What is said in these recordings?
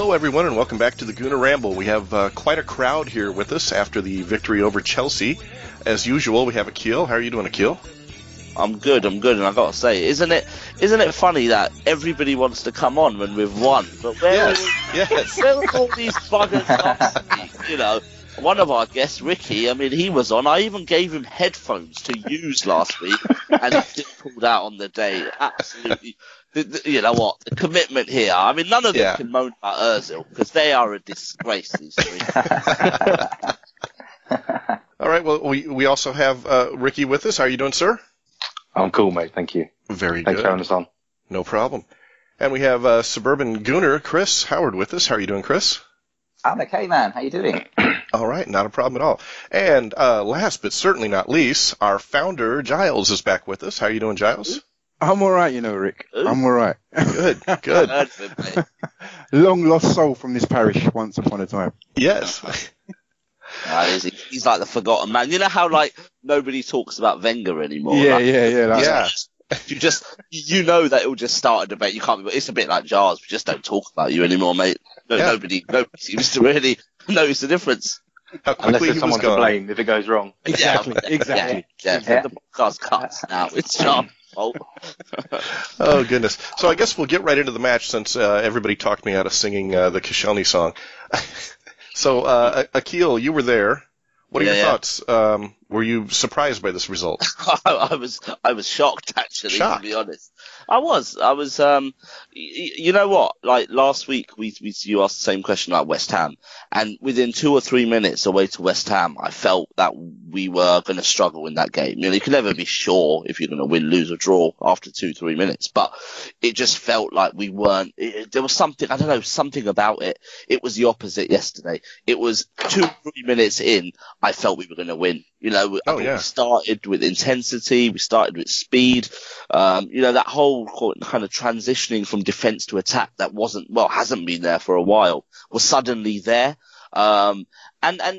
Hello, everyone, and welcome back to the Gooner Ramble. We have quite a crowd here with us after the victory over Chelsea. As usual, we have Akhil. How are you doing, Akhil? I'm good, and I got to say, isn't it funny that everybody wants to come on when we've won? But where were all these buggers last week? You know, one of our guests, Ricky, I mean, he was on. I even gave him headphones to use last week, and he still pulled out on the day. Absolutely. You know what? The commitment here. I mean, none of them can moan about Ozil because they are a disgrace, these three. All right. Well, we also have Ricky with us. How are you doing, sir? I'm cool, mate. Thank you. Very good. Thanks for having us on. No problem. And we have suburban Gooner, Chris Howard, with us. How are you doing, Chris? I'm okay, man. How you doing? All right. Not a problem at all. And last but certainly not least, our founder, Giles, is back with us. How are you doing, Giles? I'm all right, you know, Rick. I'm all right. Good. Long lost soul from this parish once upon a time. Yes. He's like the forgotten man. You know how, like, nobody talks about Wenger anymore? Yeah. You know that it'll just start a debate. You can't be, it's a bit like Giles. We just don't talk about you anymore, mate. Nobody seems to really notice the difference. Unless there's someone to blame if it goes wrong. Exactly. Yeah. The podcast cuts now. It's Charles' fault. Oh, goodness. So I guess we'll get right into the match since everybody talked me out of singing the Koscielny song. So, Akhil, you were there. What are your thoughts? Were you surprised by this result? I was shocked, actually, to be honest. I was, you know what? Like, last week, you asked the same question about West Ham, and within 2 or 3 minutes away to West Ham, I felt that we were going to struggle in that game. You know, you can never be sure if you're going to win, lose, or draw after 2-3 minutes, but it just felt like we weren't, there was something, I don't know, something about it. It was the opposite yesterday. It was 2-3 minutes in, I felt we were going to win. You know, we started with intensity, we started with speed. You know, that whole kind of transitioning from defence to attack that hasn't been there for a while, was suddenly there. And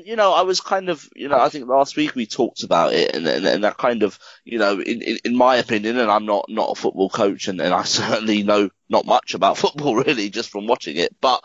you know, I was kind of, you know, I think last week we talked about it, and that kind of, you know, in my opinion, and I'm not a football coach, and I certainly know not much about football really, just from watching it, but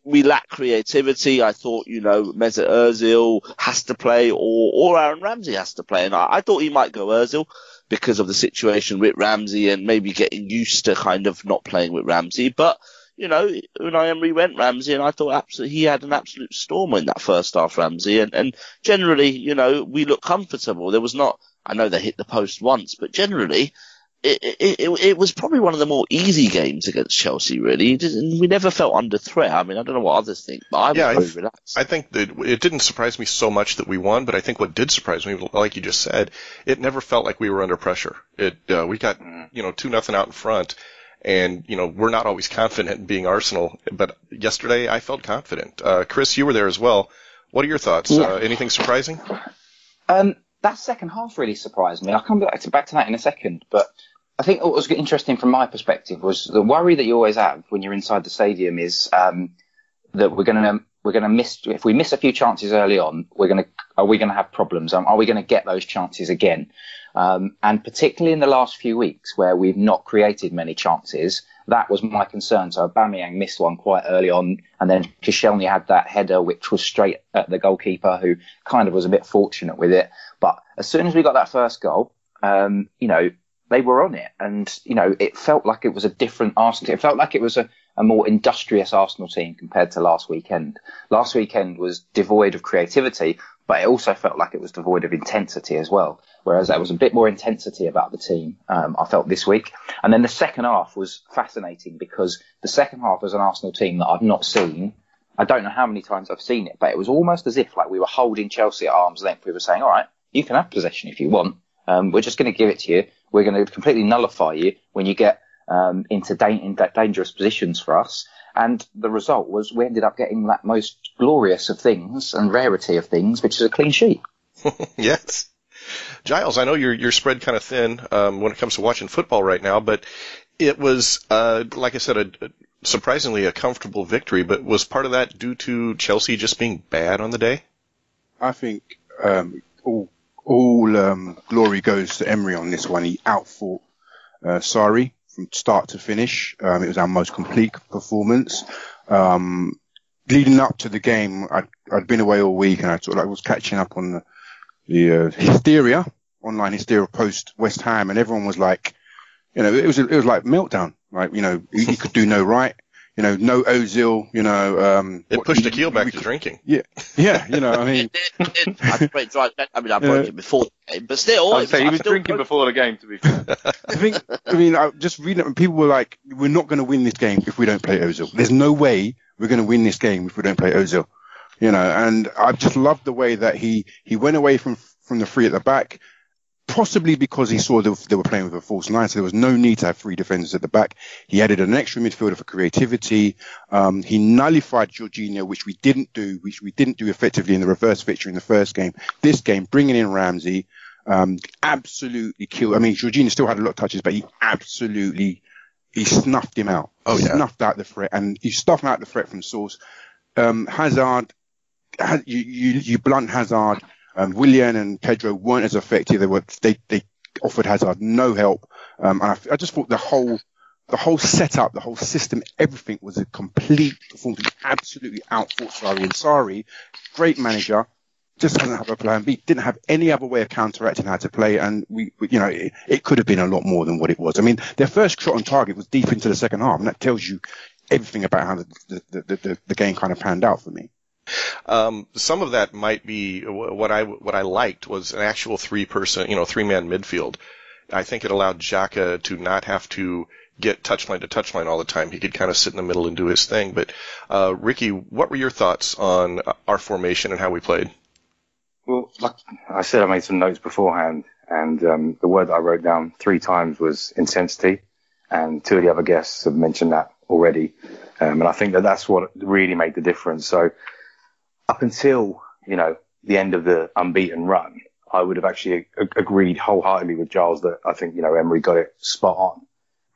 we lack creativity. I thought, you know, Mesut Ozil has to play, or Aaron Ramsey has to play, and I thought he might go Ozil because of the situation with Ramsey and maybe getting used to kind of not playing with Ramsey. But, you know, Unai Emery went Ramsey, and I thought he had an absolute storm in that first half, Ramsey, and generally, you know, we looked comfortable. There was not, I know they hit the post once, but generally, it was probably one of the more easy games against Chelsea, really. We never felt under threat. I mean, I don't know what others think, but I was very relaxed. I think that it didn't surprise me so much that we won, but I think what did surprise me, like you just said, it never felt like we were under pressure. We got, you know, 2-0 out in front, and, you know, we're not always confident in being Arsenal, but yesterday I felt confident. Chris, you were there as well. What are your thoughts? Anything surprising? That second half really surprised me. I'll come back to that in a second, but I think what was interesting from my perspective was the worry that you always have when you're inside the stadium is that we're going to miss, if we miss a few chances early on, are we going to have problems? Are we going to get those chances again? And particularly in the last few weeks where we've not created many chances, that was my concern. So Aubameyang missed one quite early on, and then Koscielny had that header which was straight at the goalkeeper, who kind of was a bit fortunate with it. But as soon as we got that first goal, you know, they were on it, and, you know, it felt like it was a different Arsenal team. It felt like it was a more industrious Arsenal team compared to last weekend. Last weekend was devoid of creativity, but it also felt like it was devoid of intensity as well. Whereas there was a bit more intensity about the team, I felt this week. And then the second half was fascinating because the second half was an Arsenal team that I've not seen. I don't know how many times I've seen it, but it was almost as if like we were holding Chelsea at arm's length. We were saying, all right, you can have possession if you want. We're just going to give it to you. We're going to completely nullify you when you get into dangerous positions for us. And the result was we ended up getting that most glorious of things and rarity of things, which is a clean sheet. Yes. Giles, I know you're spread kind of thin when it comes to watching football right now, but it was, like I said, surprisingly a comfortable victory. But was part of that due to Chelsea just being bad on the day? I think all glory goes to Emery on this one. He outfought Sarri from start to finish. It was our most complete performance. Leading up to the game, I'd been away all week, and I sort of was catching up on the hysteria, online hysteria post West Ham, and everyone was like, you know, it was like meltdown. Like, you know, he could do no right. You know, no Ozil, you know. It pushed Akhil back to drinking. Yeah, you know, I mean. I broke it before the game, but still. I would say he was drinking before the game, to be fair. I just reading it, and people were like, we're not going to win this game if we don't play Ozil. There's no way we're going to win this game if we don't play Ozil. You know, and I just loved the way that he went away from the three at the back, possibly because he saw they were playing with a false nine, so there was no need to have three defenders at the back. He added an extra midfielder for creativity. He nullified Jorginho, which we didn't do effectively in the reverse fixture in the first game. This game, bringing in Ramsey, absolutely killed. I mean, Jorginho still had a lot of touches, but he snuffed him out. Snuffed out the threat, and he stuffed out the threat from source. Hazard, you blunt Hazard. Willian and Pedro weren't as effective. They offered Hazard no help. And I just thought the whole setup, the whole system, everything was a complete performance. Absolutely outfought Sarri. And Sarri, great manager, just doesn't have a plan B. Didn't have any other way of counteracting how to play. And it could have been a lot more than what it was. I mean, their first shot on target was deep into the second half, and that tells you everything about how the game kind of panned out for me. Some of that might be what I liked was an actual three-man midfield. I think it allowed Xhaka to not have to get touchline to touchline all the time. He could kind of sit in the middle and do his thing. But Ricky, what were your thoughts on our formation and how we played? Well, like I said, I made some notes beforehand, and the word that I wrote down 3 times was intensity, and 2 of the other guests have mentioned that already. And I think that's what really made the difference. So up until, the end of the unbeaten run, I would have actually agreed wholeheartedly with Giles that I think, Emery got it spot on.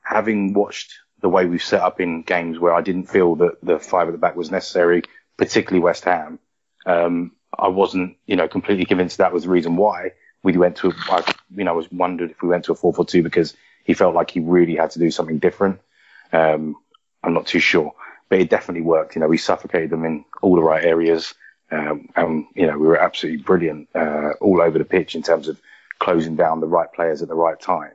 Having watched the way we've set up in games where I didn't feel that the 5 at the back was necessary, particularly West Ham, I wasn't, completely convinced that was the reason why we went to, I was wondered if we went to a 4-4-2 because he felt like he really had to do something different. I'm not too sure, but it definitely worked. We suffocated them in all the right areas. And we were absolutely brilliant all over the pitch in terms of closing down the right players at the right time,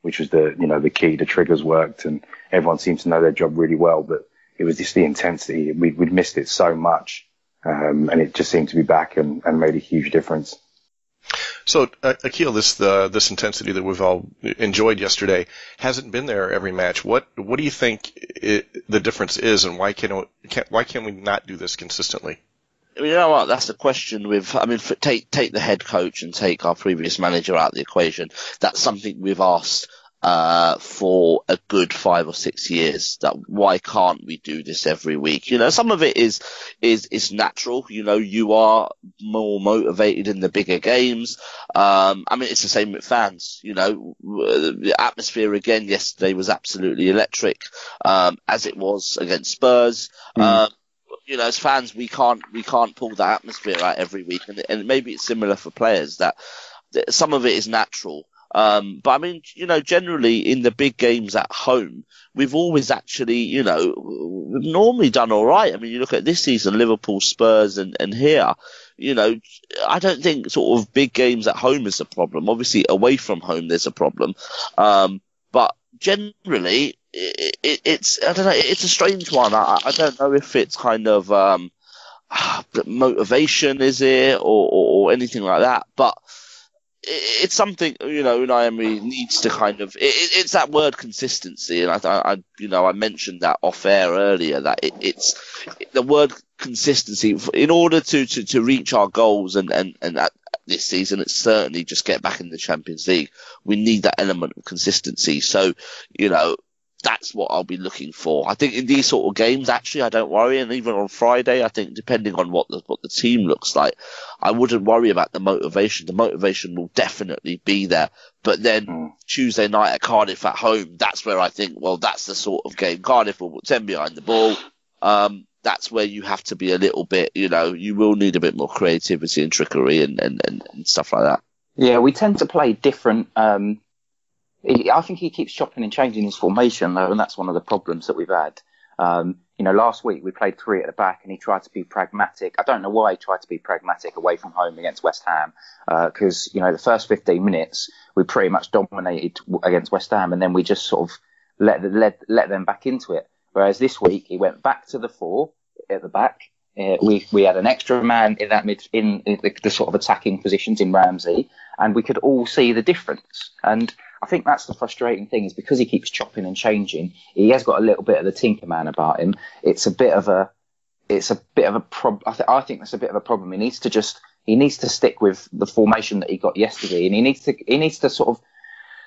which was the key. The triggers worked, and everyone seemed to know their job really well. But it was just the intensity. We'd missed it so much, and it just seemed to be back and made a huge difference. So, Akhil, this intensity that we've all enjoyed yesterday hasn't been there every match. What do you think the difference is, and why can we not do this consistently? You know what? That's the question take the head coach and take our previous manager out of the equation. That's something we've asked for a good 5 or 6 years. That why can't we do this every week? Some of it is natural. You are more motivated in the bigger games. It's the same with fans. The atmosphere again yesterday was absolutely electric, as it was against Spurs. As fans, we can't pull that atmosphere out every week, and maybe it's similar for players that some of it is natural. But generally in the big games at home, we've always actually, we've normally done all right. You look at this season, Liverpool, Spurs, and here, I don't think sort of big games at home is a problem. Obviously, away from home, there's a problem. But generally, it's I don't know. It's a strange one. I don't know if it's kind of motivation, is it, or anything like that. But it's something Unai Emery needs to kind of. It's that word consistency, and I mentioned that off air earlier. That it's the word consistency in order to reach our goals and that. This season, it's certainly just get back in the Champions League. We need that element of consistency. So, that's what I'll be looking for. I think in these sort of games, actually, I don't worry. And even on Friday, I think depending on what the team looks like, I wouldn't worry about the motivation. The motivation will definitely be there. But then Tuesday night at Cardiff at home, that's where I think, well, that's the sort of game. Cardiff will put 10 behind the ball. That's where you have to be a little bit, you will need a bit more creativity and trickery and stuff like that. Yeah, we tend to play different. I think he keeps chopping and changing his formation, though, and that's one of the problems that we've had. last week we played 3 at the back and he tried to be pragmatic. I don't know why he tried to be pragmatic away from home against West Ham, because, the first 15 minutes we pretty much dominated against West Ham and then we just sort of let them back into it. Whereas this week he went back to the 4 at the back. We had an extra man in that in the sort of attacking positions in Ramsey, and we could all see the difference. And I think that's the frustrating thing, is because he keeps chopping and changing, he has got a little bit of the Tinkerman about him. It's a bit of a problem. I think that's a bit of a problem. He needs to stick with the formation that he got yesterday, and he needs to sort of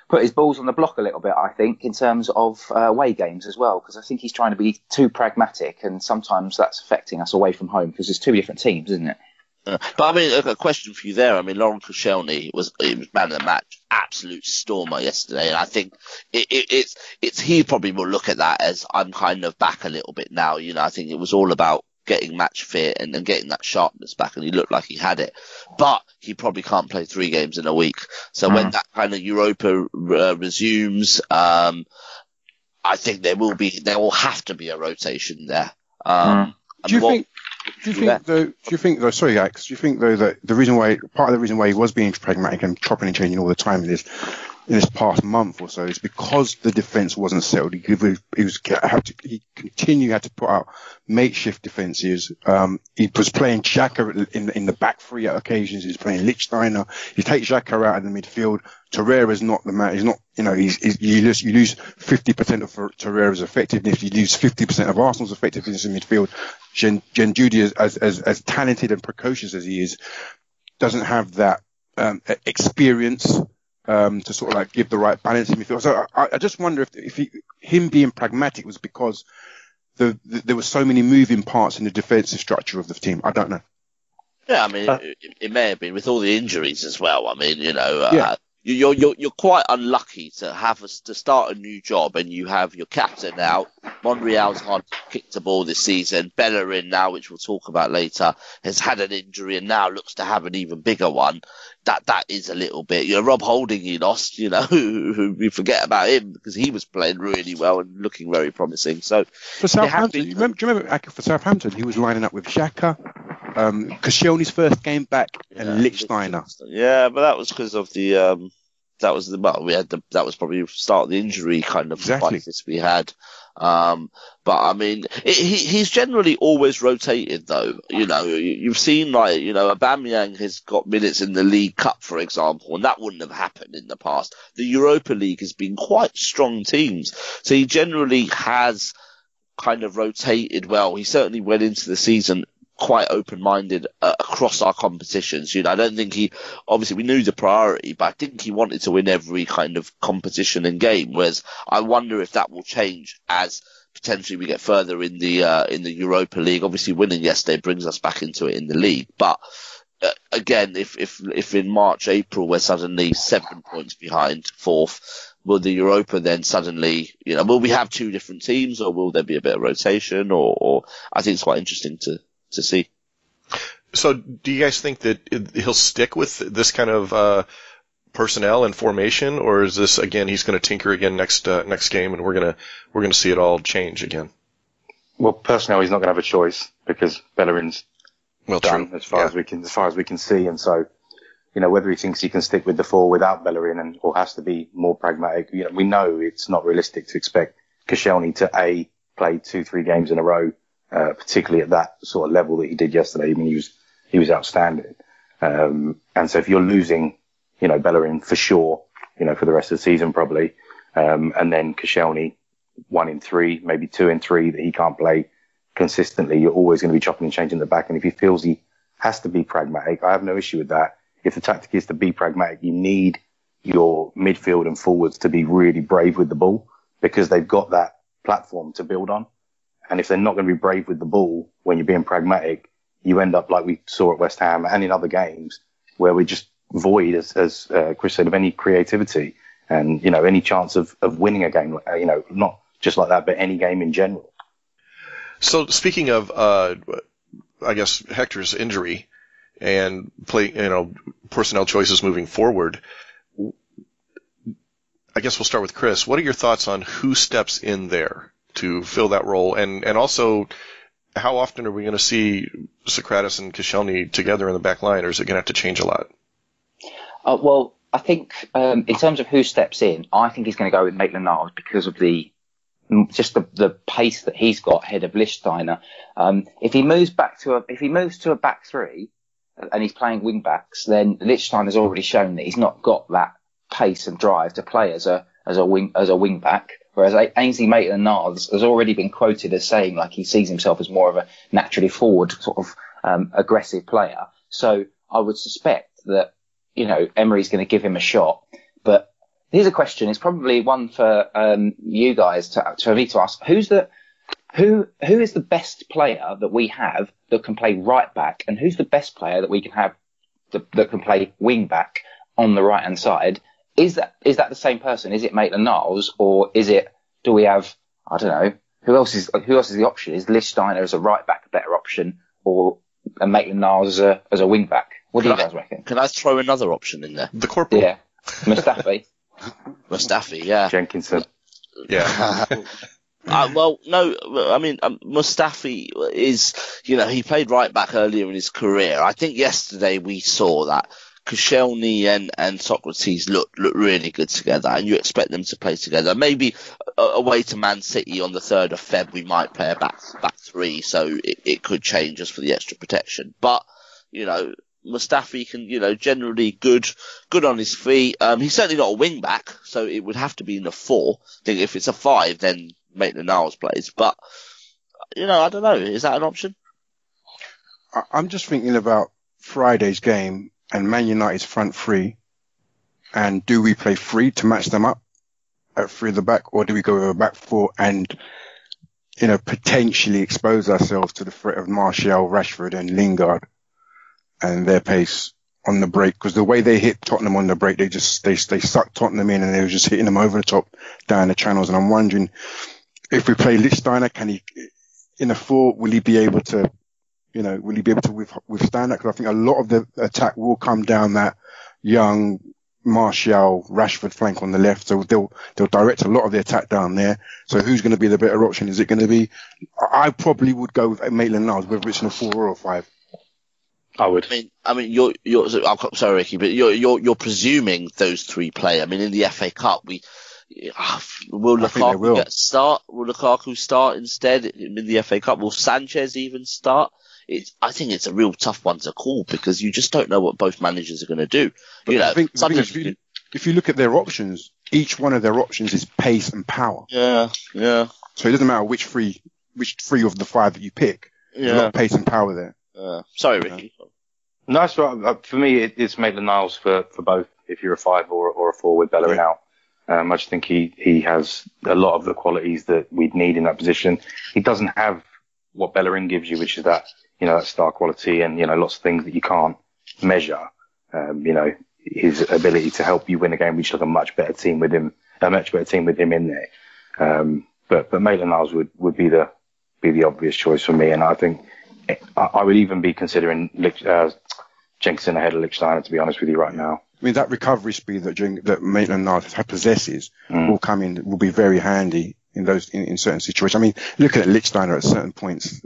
put his balls on the block a little bit, I think, in terms of away games as well, because I think he's trying to be too pragmatic, and sometimes that's affecting us away from home because there's 2 different teams, isn't it? But I mean, a question for you there. I mean, Laurent Koscielny was man of the match, absolute stormer yesterday, and I think it's he probably will look at that as I'm kind of back a little bit now. I think it was all about getting match fit and then getting that sharpness back, and he looked like he had it. But he probably can't play 3 games in a week. So when that kind of Europa resumes, I think there will have to be a rotation there. Do you think though, sorry, Ax, do you think though that part of the reason why he was being pragmatic and chopping and changing all the time in this past month or so is because the defence wasn't settled. He had to put out makeshift defences. He was playing Xhaka in the back 3 at occasions. He was playing Lichtsteiner. You take Xhaka out of the midfield. Torreira's not the man. He's not. You lose 50% of Torreira's effectiveness. You lose 50% of Arsenal's effectiveness in midfield. Judy, as talented and precocious as he is, doesn't have that experience to sort of like give the right balance in midfield. So I just wonder if him being pragmatic was because there were so many moving parts in the defensive structure of the team. I don't know. Yeah, I mean, it may have been with all the injuries as well. I mean, you're quite unlucky to start a new job and you have your captain out. Monreal's hard kicked the ball this season. Bellerin now, which we'll talk about later, has had an injury and now looks to have an even bigger one. That is a little bit. Rob Holding he lost, who we forget about him because he was playing really well and looking very promising. So for Southampton, do you remember Akhil, for Southampton, he was lining up with Xhaka, Koscielny's first game back, and Lichtsteiner. Yeah, but that was because of the that was probably the start of the injury kind of crisis we had. But I mean, he's generally always rotated though. You've seen Aubameyang has got minutes in the League Cup, for example, and that wouldn't have happened in the past. The Europa League has been quite strong teams. So he generally has kind of rotated well. He certainly went into the season quite open-minded across our competitions. I don't think obviously we knew the priority, but I think he wanted to win every kind of competition and game, whereas I wonder if that will change as potentially we get further in the Europa League. Obviously winning yesterday brings us back into it in the league, but again, if in March, April we're suddenly 7 points behind 4th, will the Europa then suddenly, will we have 2 different teams, or will there be a bit of rotation, or I think it's quite interesting to see. So do you guys think that he'll stick with this kind of personnel and formation, or is this again he's going to tinker again next game and we're going to see it all change again? Well, personnel he's not going to have a choice because Bellerin's done true. as far as we can see, and so whether he thinks he can stick with the 4 without Bellerin or has to be more pragmatic. We know it's not realistic to expect Koscielny to play 2-3 games in a row. Particularly at that sort of level that he did yesterday. I mean, he was outstanding. And so if you're losing, Bellerin for sure, for the rest of the season probably, and then Koscielny 1 in 3, maybe 2 in 3 that he can't play consistently, you're always going to be chopping and changing the back. And if he feels he has to be pragmatic, I have no issue with that. If the tactic is to be pragmatic, you need your midfield and forwards to be really brave with the ball because they've got that platform to build on. And if they're not going to be brave with the ball when you're being pragmatic, you end up like we saw at West Ham and in other games where we're just void, as Chris said, of any creativity and, any chance of winning a game, not just like that, but any game in general. So speaking of, I guess, Hector's injury and personnel choices moving forward, I guess we'll start with Chris. What are your thoughts on who steps in there to fill that role? And also, how often are we going to see Socrates and Koscielny together in the back line, or is it going to have to change a lot? Well, I think in terms of who steps in, I think he's going to go with Maitland-Niles because of the pace that he's got ahead of Lichtsteiner. If he moves to a back three and he's playing wing backs, then Lichtsteiner's already shown that he's not got that pace and drive to play as a wing back. Whereas Ainsley Maitland-Niles has already been quoted as saying like he sees himself as more of a naturally forward sort of aggressive player. So I would suspect that Emery's going to give him a shot. But here's a question. It's probably one for you guys for me to ask. Who is the best player that we have that can play right back, and who's the best player that we can have that can play wing back on the right hand side? Is that the same person? Is it Maitland-Niles, or do we have, I don't know, who else is the option? Is Lichtsteiner as a right back a better option, or Maitland-Niles as a wing back? What do you guys reckon? Can I throw another option in there? The corporal. Yeah. Mustafi, yeah. Jenkinson. Yeah. Well, no, I mean, Mustafi is, he played right back earlier in his career. I think yesterday we saw that Koscielny and Socrates look really good together, and you expect them to play together. Maybe away to Man City on the 3rd of Feb, we might play a back three, so it could change just for the extra protection. But, Mustafi can, generally good on his feet. He's certainly not a wing back, so it would have to be in a 4. I think if it's a 5, then Maitland-Niles plays. But, I don't know. Is that an option? I'm just thinking about Friday's game and Man United's front three, and do we play 3 to match them up at 3 at the back, or do we go with a back 4 and, potentially expose ourselves to the threat of Martial, Rashford and Lingard and their pace on the break? Because the way they hit Tottenham on the break, they sucked Tottenham in, and they were just hitting them over the top down the channels. And I'm wondering if we play Lichtsteiner, can he, in a 4, will he be able to withstand that? Because I think a lot of the attack will come down that young Martial, Rashford flank on the left. So they'll direct a lot of the attack down there. So who's going to be the better option? Is it going to be, I probably would go with Maitland-Niles, whether it's in a 4 or a 5. I would. I mean, you're sorry, Ricky, but you're presuming those 3 play. I mean, in the FA Cup, will Lukaku get a start? Will Lukaku start instead in the FA Cup? Will Sanchez even start? I think it's a real tough one to call, because you just don't know what both managers are going to do. But I think if you look at their options, each one of their options is pace and power. Yeah. So it doesn't matter which 3 of the 5 that you pick. There's a lot of pace and power there. Sorry, Ricky. No, that's right. For me, it's Maitland-Niles for both, if you're a 5 or a 4 with Bellerin out. I just think he has a lot of the qualities that we'd need in that position. He doesn't have what Bellerin gives you, which is that, that star quality and, lots of things that you can't measure. His ability to help you win a game, which is like a much better team with him in there. But Maitland-Niles would be the obvious choice for me. And I think I would even be considering Jenkinson ahead of Lichtsteiner, to be honest with you right now. I mean, that recovery speed that Maitland-Niles possesses will be very handy in certain situations. I mean, looking at Lichtsteiner at certain points,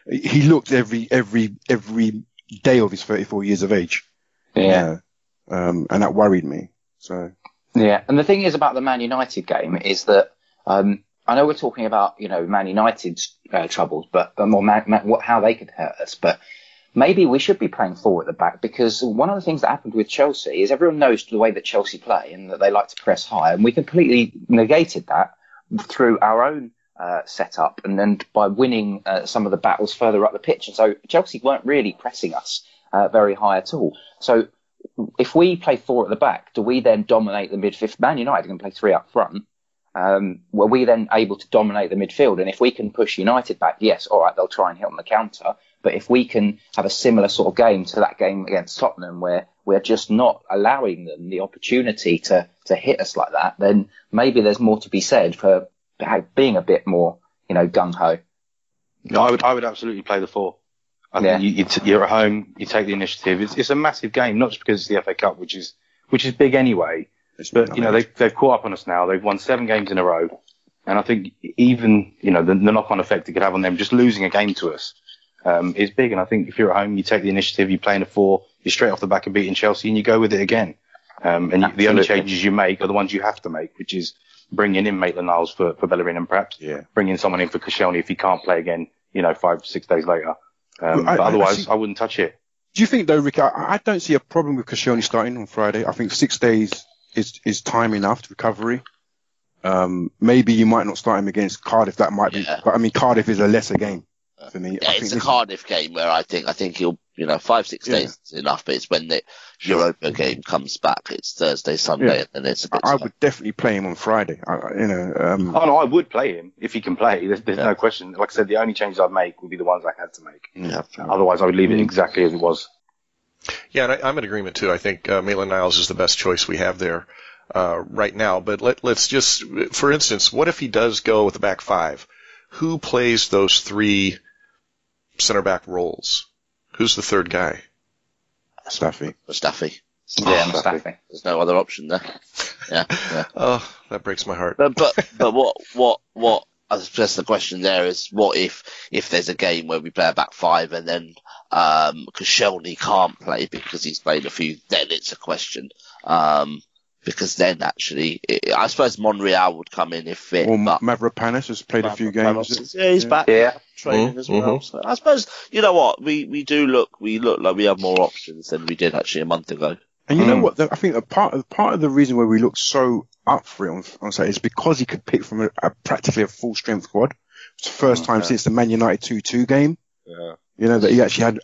he looked every day of his 34 years of age. Yeah. And that worried me. So. Yeah. And the thing is about the Man United game is that, I know we're talking about, Man United's troubles, but how they could hurt us. But maybe we should be playing 4 at the back, because one of the things that happened with Chelsea is everyone knows the way that Chelsea play and that they like to press high, and we completely negated that through our own setup and then by winning some of the battles further up the pitch. And so Chelsea weren't really pressing us very high at all. So if we play 4 at the back, do we then dominate the midfield? Man United can play 3 up front. Were we then able to dominate the midfield? And if we can push United back, yes, all right, they'll try and hit on the counter. But if we can have a similar sort of game to that game against Tottenham, where we're just not allowing them the opportunity to hit us like that, then maybe there's more to be said for being a bit more, gung-ho. No, I would absolutely play the 4. I think you're at home, you take the initiative. It's a massive game, not just because it's the FA Cup, which is big anyway. But they've caught up on us now. They've won 7 games in a row. And I think even, the knock-on effect it could have on them just losing a game to us is big. And I think if you're at home, you take the initiative, you play in a 4, you're straight off the back of beating Chelsea, and you go with it again. The only changes you make are the ones you have to make, which is bringing in Maitland-Niles for Bellerin and perhaps bringing someone in for Koscielny if he can't play again, 5-6 days later. But otherwise, I wouldn't touch it. Do you think, though, Rick, I don't see a problem with Koscielny starting on Friday. I think 6 days is time enough to recovery. Maybe you might not start him against Cardiff. That might be, but I mean, Cardiff is a lesser game for me. Yeah, it's a Cardiff game where I think he'll, 5-6 days is enough, but it's when the Europa game comes back. It's Thursday, Sunday, and then it's a bit. I would definitely play him on Friday. I would play him if he can play. There's no question. Like I said, the only changes I'd make would be the ones I had to make. Yeah. Otherwise, I would leave it exactly as it was. Yeah, and I'm in agreement too. I think Maitland-Niles is the best choice we have there right now. But let's just, for instance, what if he does go with the back 5? Who plays those 3 center back roles? Who's the third guy? Mustafi. Yeah, Mustafi. There's no other option there. Yeah. Oh, that breaks my heart. But what? I guess the question there is, what if there's a game where we play a back 5 and then Koscielny can't play because he's played a few? Then it's a question. Because then actually, I suppose Monreal would come in if fit. Or Mavropanos has played a few games. Yeah, he's back training as well. So I suppose, you know what, we look like we have more options than we did actually a month ago. And you know what, I think a part of the reason why we look so up for it on Saturday is because he could pick from practically a full strength squad. It's the first time since the Man United 2-2 game. Yeah. That he actually had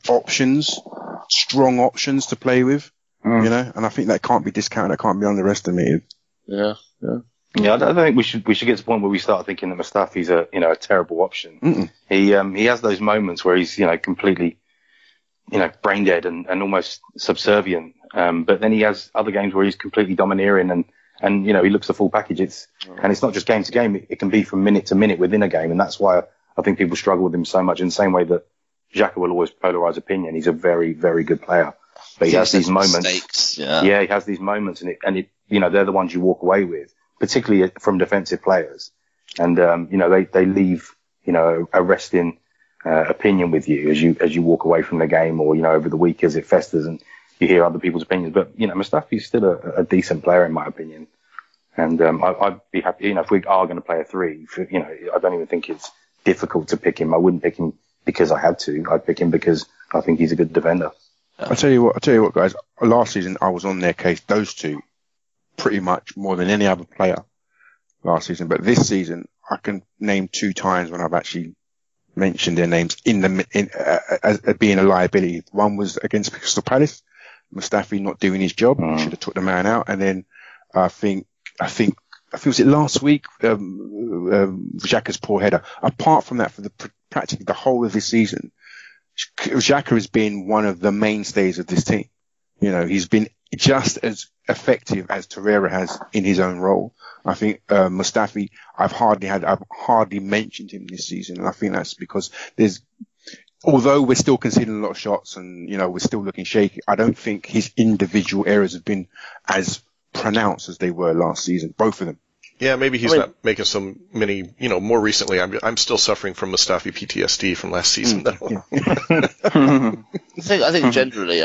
strong options to play with. And I think that can't be discounted. That can't be underestimated. Yeah. I don't think we should get to the point where we start thinking that Mustafi's a terrible option. He has those moments where he's completely brain dead and almost subservient. But then he has other games where he's completely domineering and he looks the full package. And it's not just game to game. It can be from minute to minute within a game, and that's why I think people struggle with him so much. In the same way that Xhaka will always polarize opinion, he's a very, very good player. But he has these moments. He has these moments, and they're the ones you walk away with, particularly from defensive players. And they leave a resting opinion with you as you walk away from the game, or over the week as it festers and you hear other people's opinions. But Mustafi's still a decent player in my opinion, and I'd be happy. If we are going to play a 3, I don't even think it's difficult to pick him. I wouldn't pick him because I had to. I'd pick him because I think he's a good defender. I'll tell you what, guys. Last season, I was on their case. Those 2, pretty much more than any other player last season. But this season, I can name 2 times when I've actually mentioned their names as being a liability. One was against Crystal Palace, Mustafi not doing his job. Should have took the man out. And then I think was it last week? Xhaka's poor header. Apart from that, for practically the whole of this season, Xhaka has been one of the mainstays of this team. He's been just as effective as Torreira has in his own role. I think Mustafi, I've hardly mentioned him this season, and I think that's because although we're still conceding a lot of shots and we're still looking shaky, I don't think his individual errors have been as pronounced as they were last season, both of them. Yeah, maybe he's not making so many, more recently. I'm still suffering from Mustafi PTSD from last season. I think generally,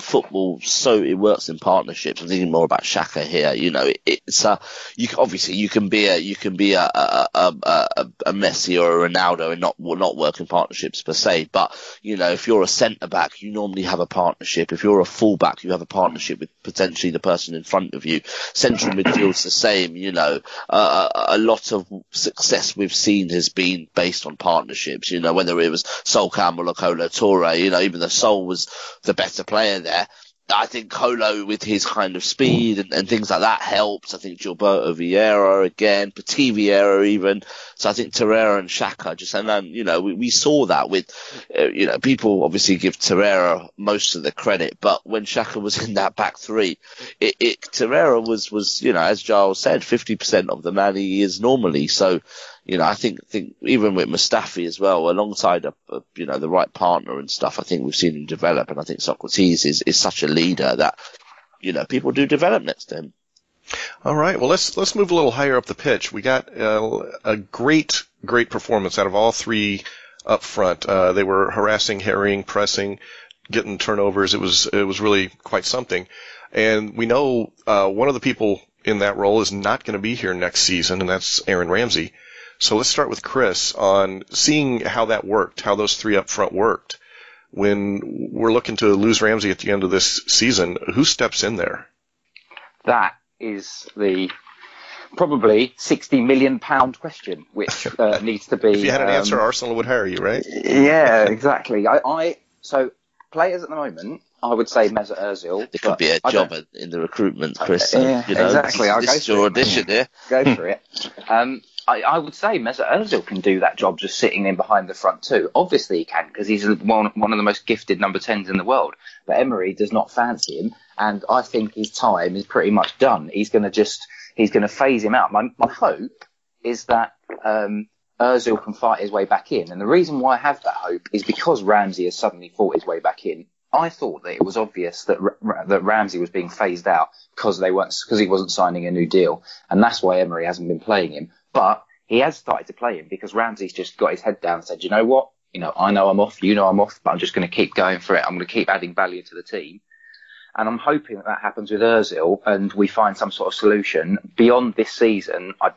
football, it works in partnerships. I'm thinking more about Xhaka here. You can be a Messi or a Ronaldo and not work in partnerships per se. But, if you're a centre back, you normally have a partnership. If you're a full back, you have a partnership with potentially the person in front of you. Central midfield's the same, a lot of success we've seen has been based on partnerships, whether it was Sol Campbell or Kolo Touré, even though Sol was the better player there. I think Kolo, with his kind of speed and things like that, helps. I think Gilberto Vieira again, Petit Vieira even. So I think Torreira and Xhaka we saw that with, people obviously give Torreira most of the credit, but when Xhaka was in that back 3, Torreira was, as Giles said, 50% of the man he is normally. So, I think even with Mustafi as well, alongside the right partner and stuff, I think we've seen him develop, and I think Socrates is such a leader that, people do develop next to him. All right. Well, let's move a little higher up the pitch. We got a great performance out of all three up front. They were harassing, harrying, pressing, getting turnovers. It was really quite something. And we know one of the people in that role is not going to be here next season, and that's Aaron Ramsey. So let's start with Chris on seeing how that worked, how those three up front worked. When we're looking to lose Ramsey at the end of this season, who steps in there? That is the probably £60 million question, which needs to be. If you had an answer, Arsenal would hire you, right? Yeah, exactly. So players at the moment, I would say Mesut Ozil. There could be a job in the recruitment, Chris. Yeah, exactly. This is your audition here. Go for it. I would say Mesut Ozil can do that job just sitting in behind the front two. Obviously he can, because he's one of the most gifted number 10s in the world. But Emery does not fancy him, and I think his time is pretty much done. He's going to phase him out. My hope is that Ozil can fight his way back in. And the reason why I have that hope is because Ramsey has suddenly fought his way back in. I thought that it was obvious that Ramsey was being phased out because he wasn't signing a new deal, and that's why Emery hasn't been playing him. But he has started to play him because Ramsey's just got his head down and said, you know what? I know I'm off, I'm off, but I'm just going to keep going for it. I'm going to keep adding value to the team. And I'm hoping that happens with Ozil and we find some sort of solution. Beyond this season, I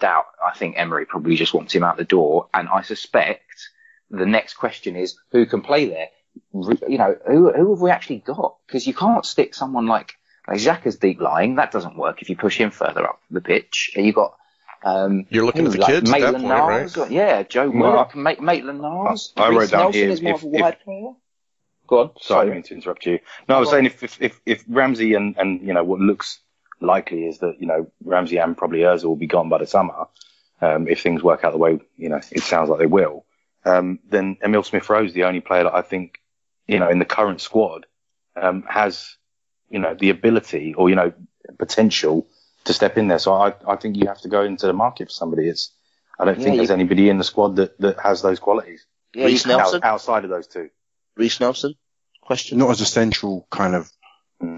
think Emery probably just wants him out the door. And I suspect the next question is, who can play there? Who have we actually got? Because you can't stick someone like Xhaka's deep lying. That doesn't work if you push him further up the pitch. You got you're looking at the kids at that point, right? Yeah, Joe Willock, Maitland-Niles. I wrote down Nelson here is more of a wide player. Go on. Sorry, I didn't mean to interrupt you. No, I was saying if Ramsey and what looks likely is that Ramsey and probably Ozil will be gone by the summer, if things work out the way it sounds like they will. Then Emile Smith-Rowe is the only player that I think in the current squad has the ability or potential to step in there. So I think you have to go into the market for somebody. I don't think there's anybody in the squad that has those qualities. Yeah, Reece Nelson outside of those two. Reece Nelson? Question. Not as a central kind of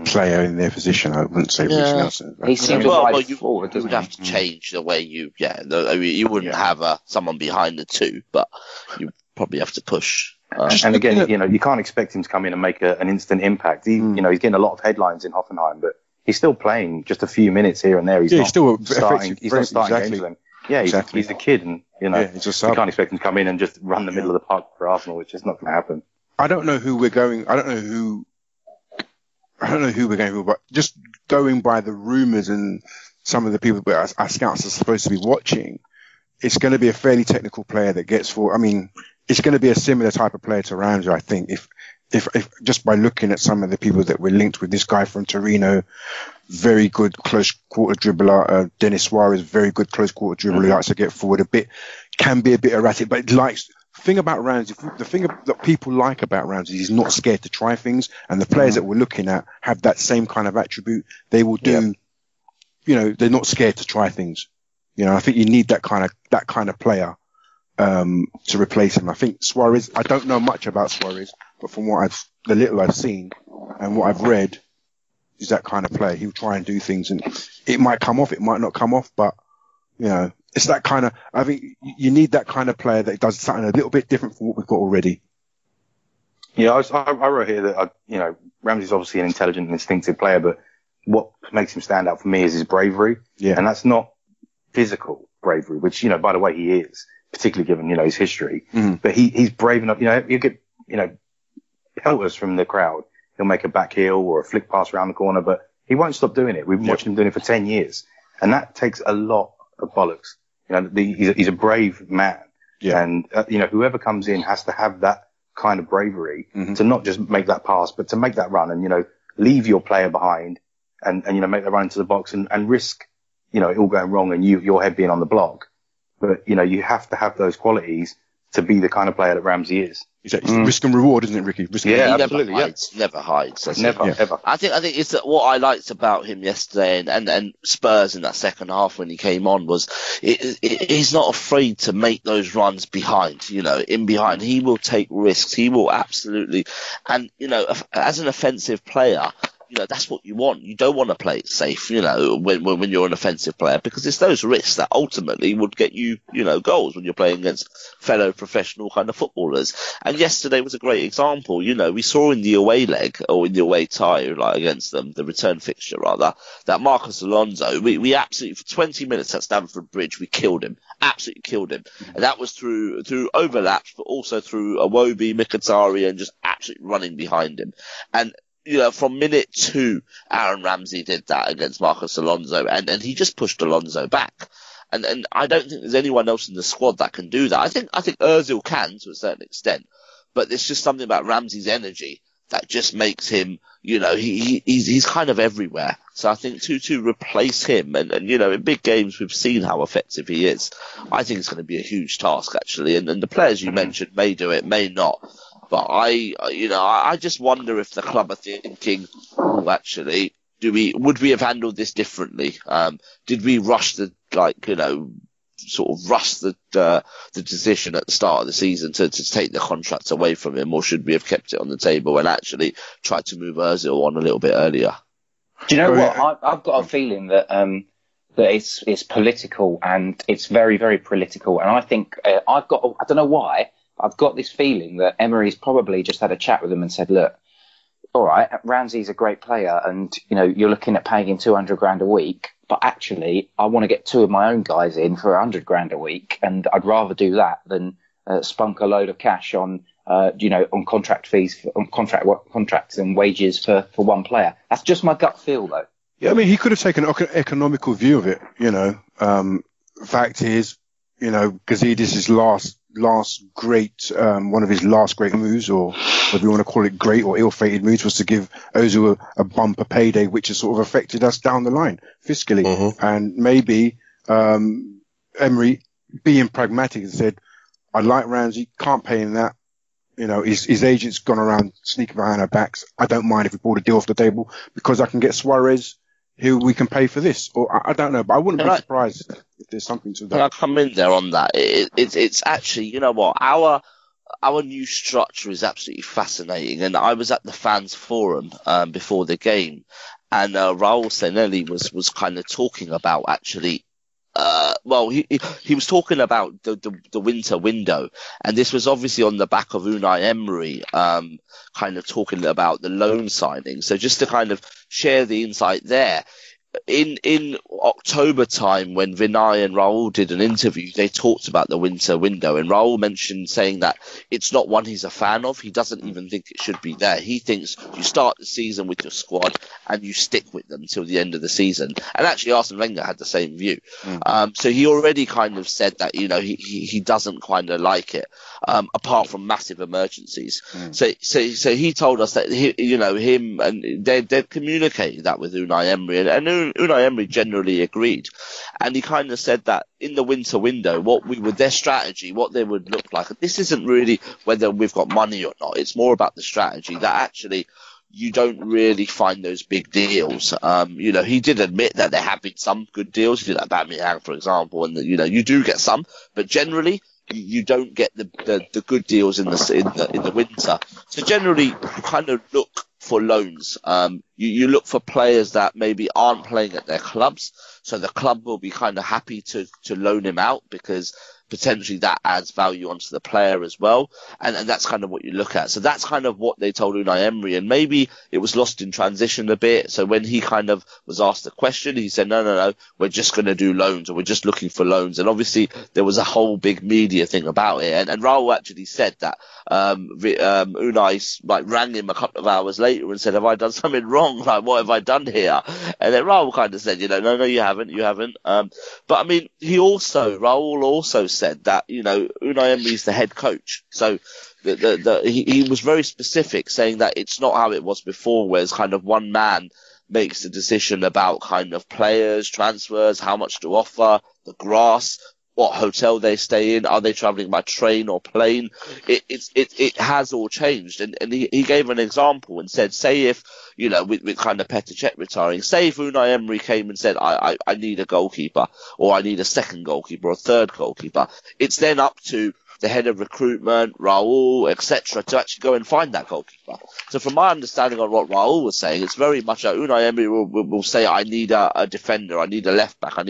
player in their position, I wouldn't say Reece Nelson. He seems forward. You would have to change the way you wouldn't have someone behind the two, but you probably have to push. And again, you can't expect him to come in and make an instant impact. He's getting a lot of headlines in Hoffenheim, but he's still playing just a few minutes here and there. He's not starting games for them. Yeah, he's a kid, and you can't expect him to come in and just run the middle of the park for Arsenal, which is not going to happen. I don't know who we're going. I don't know who we're going for, but just going by the rumours and some of the people that our scouts are supposed to be watching, it's going to be a fairly technical player that gets for. I mean, it's going to be a similar type of player to Ramsey, I think. If just by looking at some of the people that were linked with this guy from Torino, very good close quarter dribbler. Denis Suarez, very good close quarter dribbler. He likes to get forward can be a bit erratic, but the thing about Ramsey, the thing that people like about Ramsey is he's not scared to try things, and the players that we're looking at have that same kind of attribute. They will do, they're not scared to try things. I think you need that kind of player to replace him. I think Suarez, I don't know much about Suarez, but from the little I've seen and what I've read, is that kind of player. He'll try and do things, and it might come off, it might not come off, but it's that kind of. I think you need that kind of player that does something a little bit different from what we've got already. Yeah, I wrote here that Ramsey's obviously an intelligent and instinctive player, but what makes him stand out for me is his bravery. Yeah, and that's not physical bravery, which by the way he is, particularly given his history. But he's brave enough. He'll get pelters from the crowd. He'll make a back heel or a flick pass around the corner, but he won't stop doing it. We've been watching him doing it for 10 years, and that takes a lot of bollocks. He's a brave man, and whoever comes in has to have that kind of bravery to not just make that pass, but to make that run and leave your player behind and make that run into the box and risk it all going wrong and your head being on the block. But you have to have those qualities to be the kind of player that Ramsey is. It's risk and reward, isn't it, Ricky? Absolutely. Never hides. Ever. I think it's what I liked about him yesterday and Spurs in that second half when he came on was he's not afraid to make those runs behind. In behind, he will take risks. He will absolutely, and as an offensive player, that's what you want. You don't want to play it safe, when you're an offensive player, because it's those risks that ultimately would get you, goals when you're playing against fellow professional kind of footballers. And yesterday was a great example. We saw in the away leg, or in the away tie, like against them, the return fixture rather, that Marcus Alonso, we absolutely, for 20 minutes at Stamford Bridge, we killed him. Absolutely killed him. And that was through overlaps, but also through Iwobi, Mkhitaryan, and just absolutely running behind him. And from minute 2, Aaron Ramsey did that against Marcus Alonso, and he just pushed Alonso back. And I don't think there's anyone else in the squad that can do that. I think Ozil can to a certain extent, but there's just something about Ramsey's energy that just makes him, he's kind of everywhere. So I think to replace him, and in big games we've seen how effective he is. I think it's going to be a huge task actually, and the players you mentioned may do it, may not. But I just wonder if the club are thinking, actually, would we have handled this differently? Did we rush the decision at the start of the season to take the contract away from him, or should we have kept it on the table and actually tried to move Ozil on a little bit earlier? Do you know what? I've got a feeling that it's political, and it's very, very political. And I think I don't know why, I've got this feeling that Emery's probably just had a chat with him and said, look, all right, Ramsey's a great player, and you're looking at paying him 200 grand a week, but actually I want to get 2 of my own guys in for 100 grand a week, and I'd rather do that than spunk a load of cash on on contract fees, on contracts and wages for one player. That's just my gut feel, though. Yeah, I mean, he could have taken an economical view of it. Fact is, Gazidis' last great, one of his last great moves, or whether you want to call it great or ill-fated moves, was to give Ozil a bumper payday, which has sort of affected us down the line fiscally. Mm-hmm. And maybe Emery, being pragmatic, and said, I like Ramsey, can't pay him that. His agent's gone around sneaking behind our backs. I don't mind if we pull the deal off the table, because I can get Suarez, who we can pay for this. Or I don't know, but I wouldn't be surprised if there's something to that. Can I come in there on that? It's actually, you know what, our new structure is absolutely fascinating. And I was at the fans forum before the game, and Raul Senelli was kind of talking about actually. He was talking about the winter window, and this was obviously on the back of Unai Emery kind of talking about the loan signing. So just to kind of share the insight there, in October time, when Vinay and Raul did an interview, they talked about the winter window, and Raul mentioned saying that it's not one he's a fan of. He doesn't even think it should be there. He thinks you start the season with your squad and you stick with them till the end of the season. And actually Arsene Wenger had the same view. So he already kind of said that, he doesn't kind of like it, apart from massive emergencies. So he told us that him and they've communicated that with Unai Emery, and Unai Emery generally agreed. And he kind of said that in the winter window, their strategy, what they would look like. This isn't really whether we've got money or not. It's more about the strategy, that actually you don't really find those big deals. He did admit that there have been some good deals. He did that Aubameyang, for example, and you do get some, but generally you don't get the good deals in the winter. So generally you kind of look for loans. You look for players that maybe aren't playing at their clubs, so the club will be kind of happy to loan him out, because potentially that adds value onto the player as well. And that's kind of what you look at. So that's kind of what they told Unai Emery, and maybe it was lost in transition a bit. So when he kind of was asked the question, he said, no, we're just going to do loans, or we're just looking for loans. And obviously there was a whole big media thing about it. And Raul actually said that Unai rang him a couple of hours later and said, have I done something wrong? Like, what have I done here? And then Raul kind of said, no, you haven't. But I mean, Raul also said that, Unai Emery's the head coach. So he was very specific, saying that it's not how it was before, where it's kind of one man makes the decision about kind of players, transfers, how much to offer, the grass, what hotel they stay in, are they travelling by train or plane? It has all changed. And he gave an example and said, say if, with kind of Petr Cech retiring, say if Unai Emery came and said, I need a goalkeeper, or I need a second goalkeeper or a third goalkeeper, it's then up to the head of recruitment, Raul, etc., to actually go and find that goalkeeper. So from my understanding of what Raul was saying, it's very much like Unai Emery will say, I need a defender, I need a left back, and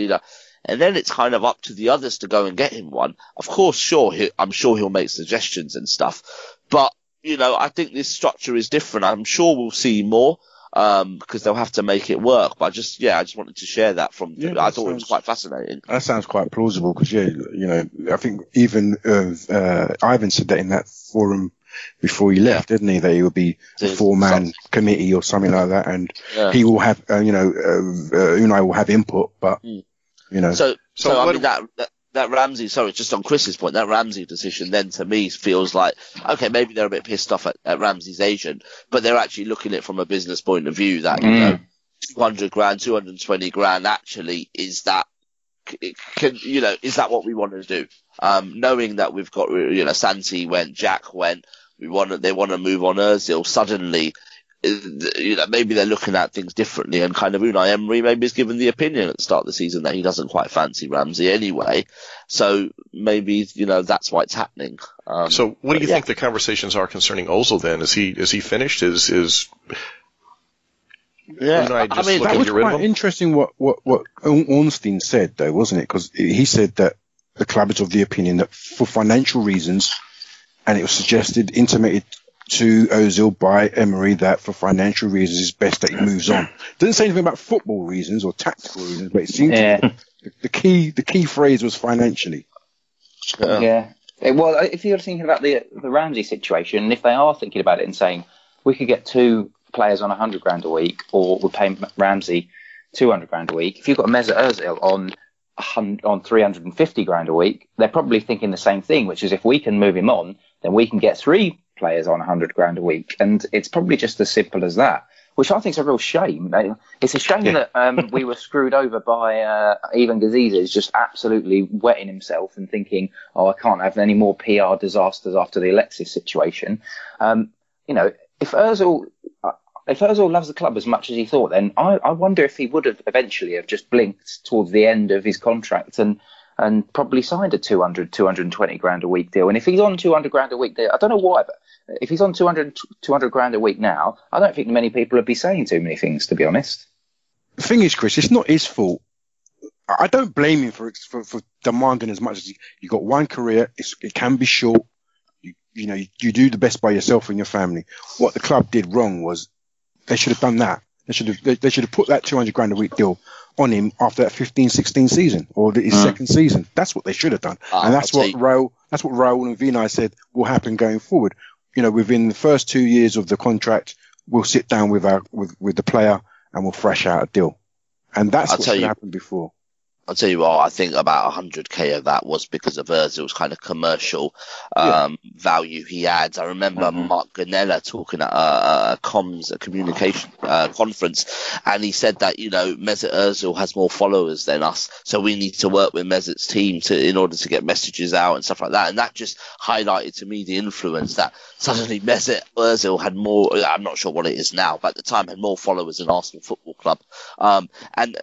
then it's kind of up to the others to go and get him one. Of course, sure, I'm sure he'll make suggestions and stuff, but I think this structure is different. I'm sure we'll see more. Because they'll have to make it work. But I just wanted to share that I thought it was quite fascinating. That sounds quite plausible because, I think even Ivan said that in that forum before he left, didn't he? That he would be a 4-man committee or something like that, and he will have, Unai will have input, but, So I mean, that Ramsey, sorry, just on Chris's point, that Ramsey decision then to me feels like, okay, maybe they're a bit pissed off at Ramsey's agent, but they're actually looking at it from a business point of view that, 200 grand, 220 grand actually is that what we want to do? Knowing that we've got, Santi went, Jack went, they want to move on Ozil suddenly. Maybe they're looking at things differently, and kind of Unai Emery maybe has given the opinion at the start of the season that he doesn't quite fancy Ramsey anyway. So maybe that's why it's happening. So what do you think the conversations are concerning Ozil then? Is he finished? Unai just looking that to was get rid of quite him? interesting what Ornstein said though, wasn't it? Because he said that the club is of the opinion that for financial reasons, and it was suggested, intimated to Ozil by Emery that for financial reasons it's best that he moves on. Didn't say anything about football reasons or tactical reasons, but it seemed the key phrase was financially. Yeah. Well, if you're thinking about the Ramsey situation, and if they are thinking about it and saying we could get 2 players on 100 grand a week, or we're paying Ramsey 200 grand a week, if you've got Mesut Ozil on 350 grand a week, they're probably thinking the same thing, which is if we can move him on, then we can get 3 players on 100 grand a week, and it's probably just as simple as that, which I think is a real shame. It's a shame that we were screwed over by Ivan Gazidis just absolutely wetting himself and thinking, I can't have any more PR disasters after the Alexis situation. If Ozil loves the club as much as he thought, then I wonder if he would have eventually have just blinked towards the end of his contract and probably signed a 220 grand a week deal. And if he's on 200 grand a week deal, I don't know why, but if he's on 200 grand a week now, I don't think many people would be saying too many things, to be honest. The thing is, Chris, it's not his fault. I don't blame him for demanding as much as you got one career. It can be short. You do the best by yourself and your family. What the club did wrong was they should have done that. They should have put that 200 grand a week deal on him after that 15-16 season or his second season. That's what they should have done, and that's what Raul and Vinay said will happen going forward. Within the first 2 years of the contract, we'll sit down with the player and we'll thrash out a deal, and that's what should happen before. I'll tell you what, I think about 100k of that was because of Ozil's kind of commercial value he adds. I remember Mark Ganella talking at a communication conference, and he said that, Mesut Ozil has more followers than us, so we need to work with Mesut's team in order to get messages out and stuff like that. And that just highlighted to me the influence that suddenly Mesut Ozil had more, I'm not sure what it is now, but at the time had more followers than Arsenal Football Club. And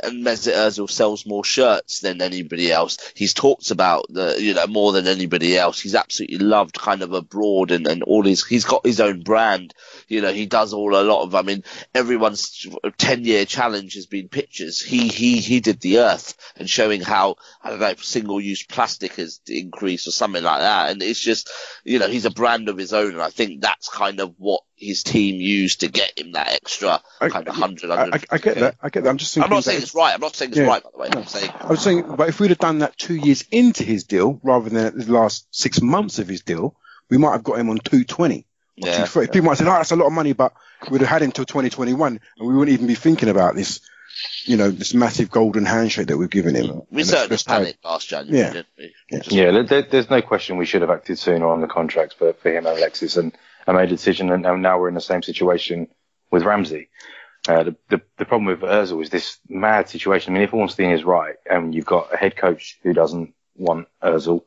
Mesut Ozil sells more shirts than anybody else. He's talked about more than anybody else. He's absolutely loved kind of abroad and all he's got his own brand. He does a lot of, everyone's 10-year challenge has been pictures. He did the earth and showing how, I don't know, single-use plastic has increased or something like that. And it's just, he's a brand of his own. And I think that's kind of what his team used to get him that extra kind of 100. I get that. I'm just thinking. I'm not saying it's right. I'm not saying it's right, by the way. No. I was saying, but if we'd have done that 2 years into his deal rather than the last 6 months of his deal, we might have got him on 220. Yeah. People might say, that's a lot of money, but we'd have had him till 2021, and we wouldn't even be thinking about this, this massive golden handshake that we've given him. We certainly panicked last January, didn't we? There's no question we should have acted sooner on the contracts for him and Alexis, and I made a decision, and now we're in the same situation with Ramsey. The problem with Ozil is this mad situation. If Ornstein is right, and you've got a head coach who doesn't want Ozil,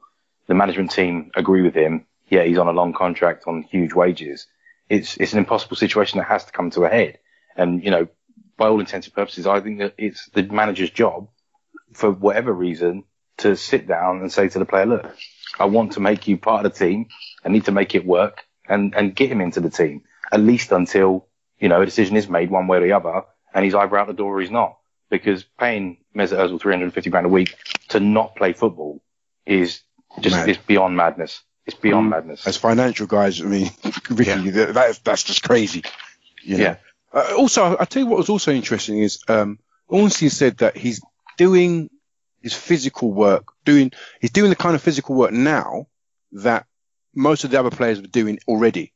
the management team agree with him, he's on a long contract on huge wages. It's an impossible situation that has to come to a head. And, by all intents and purposes, I think that it's the manager's job, for whatever reason, to sit down and say to the player, look, I want to make you part of the team. I need to make it work and get him into the team, at least until, a decision is made one way or the other and he's either out the door or he's not. Because paying Mesut Ozil £350 a week to not play football is just it's beyond madness. It's beyond madness. As financial guys, I mean, Ricky, that's just crazy. Yeah. Also, I'll tell you what was also interesting is Ornstein said that he's doing his physical work, he's doing the kind of physical work now that most of the other players were doing already.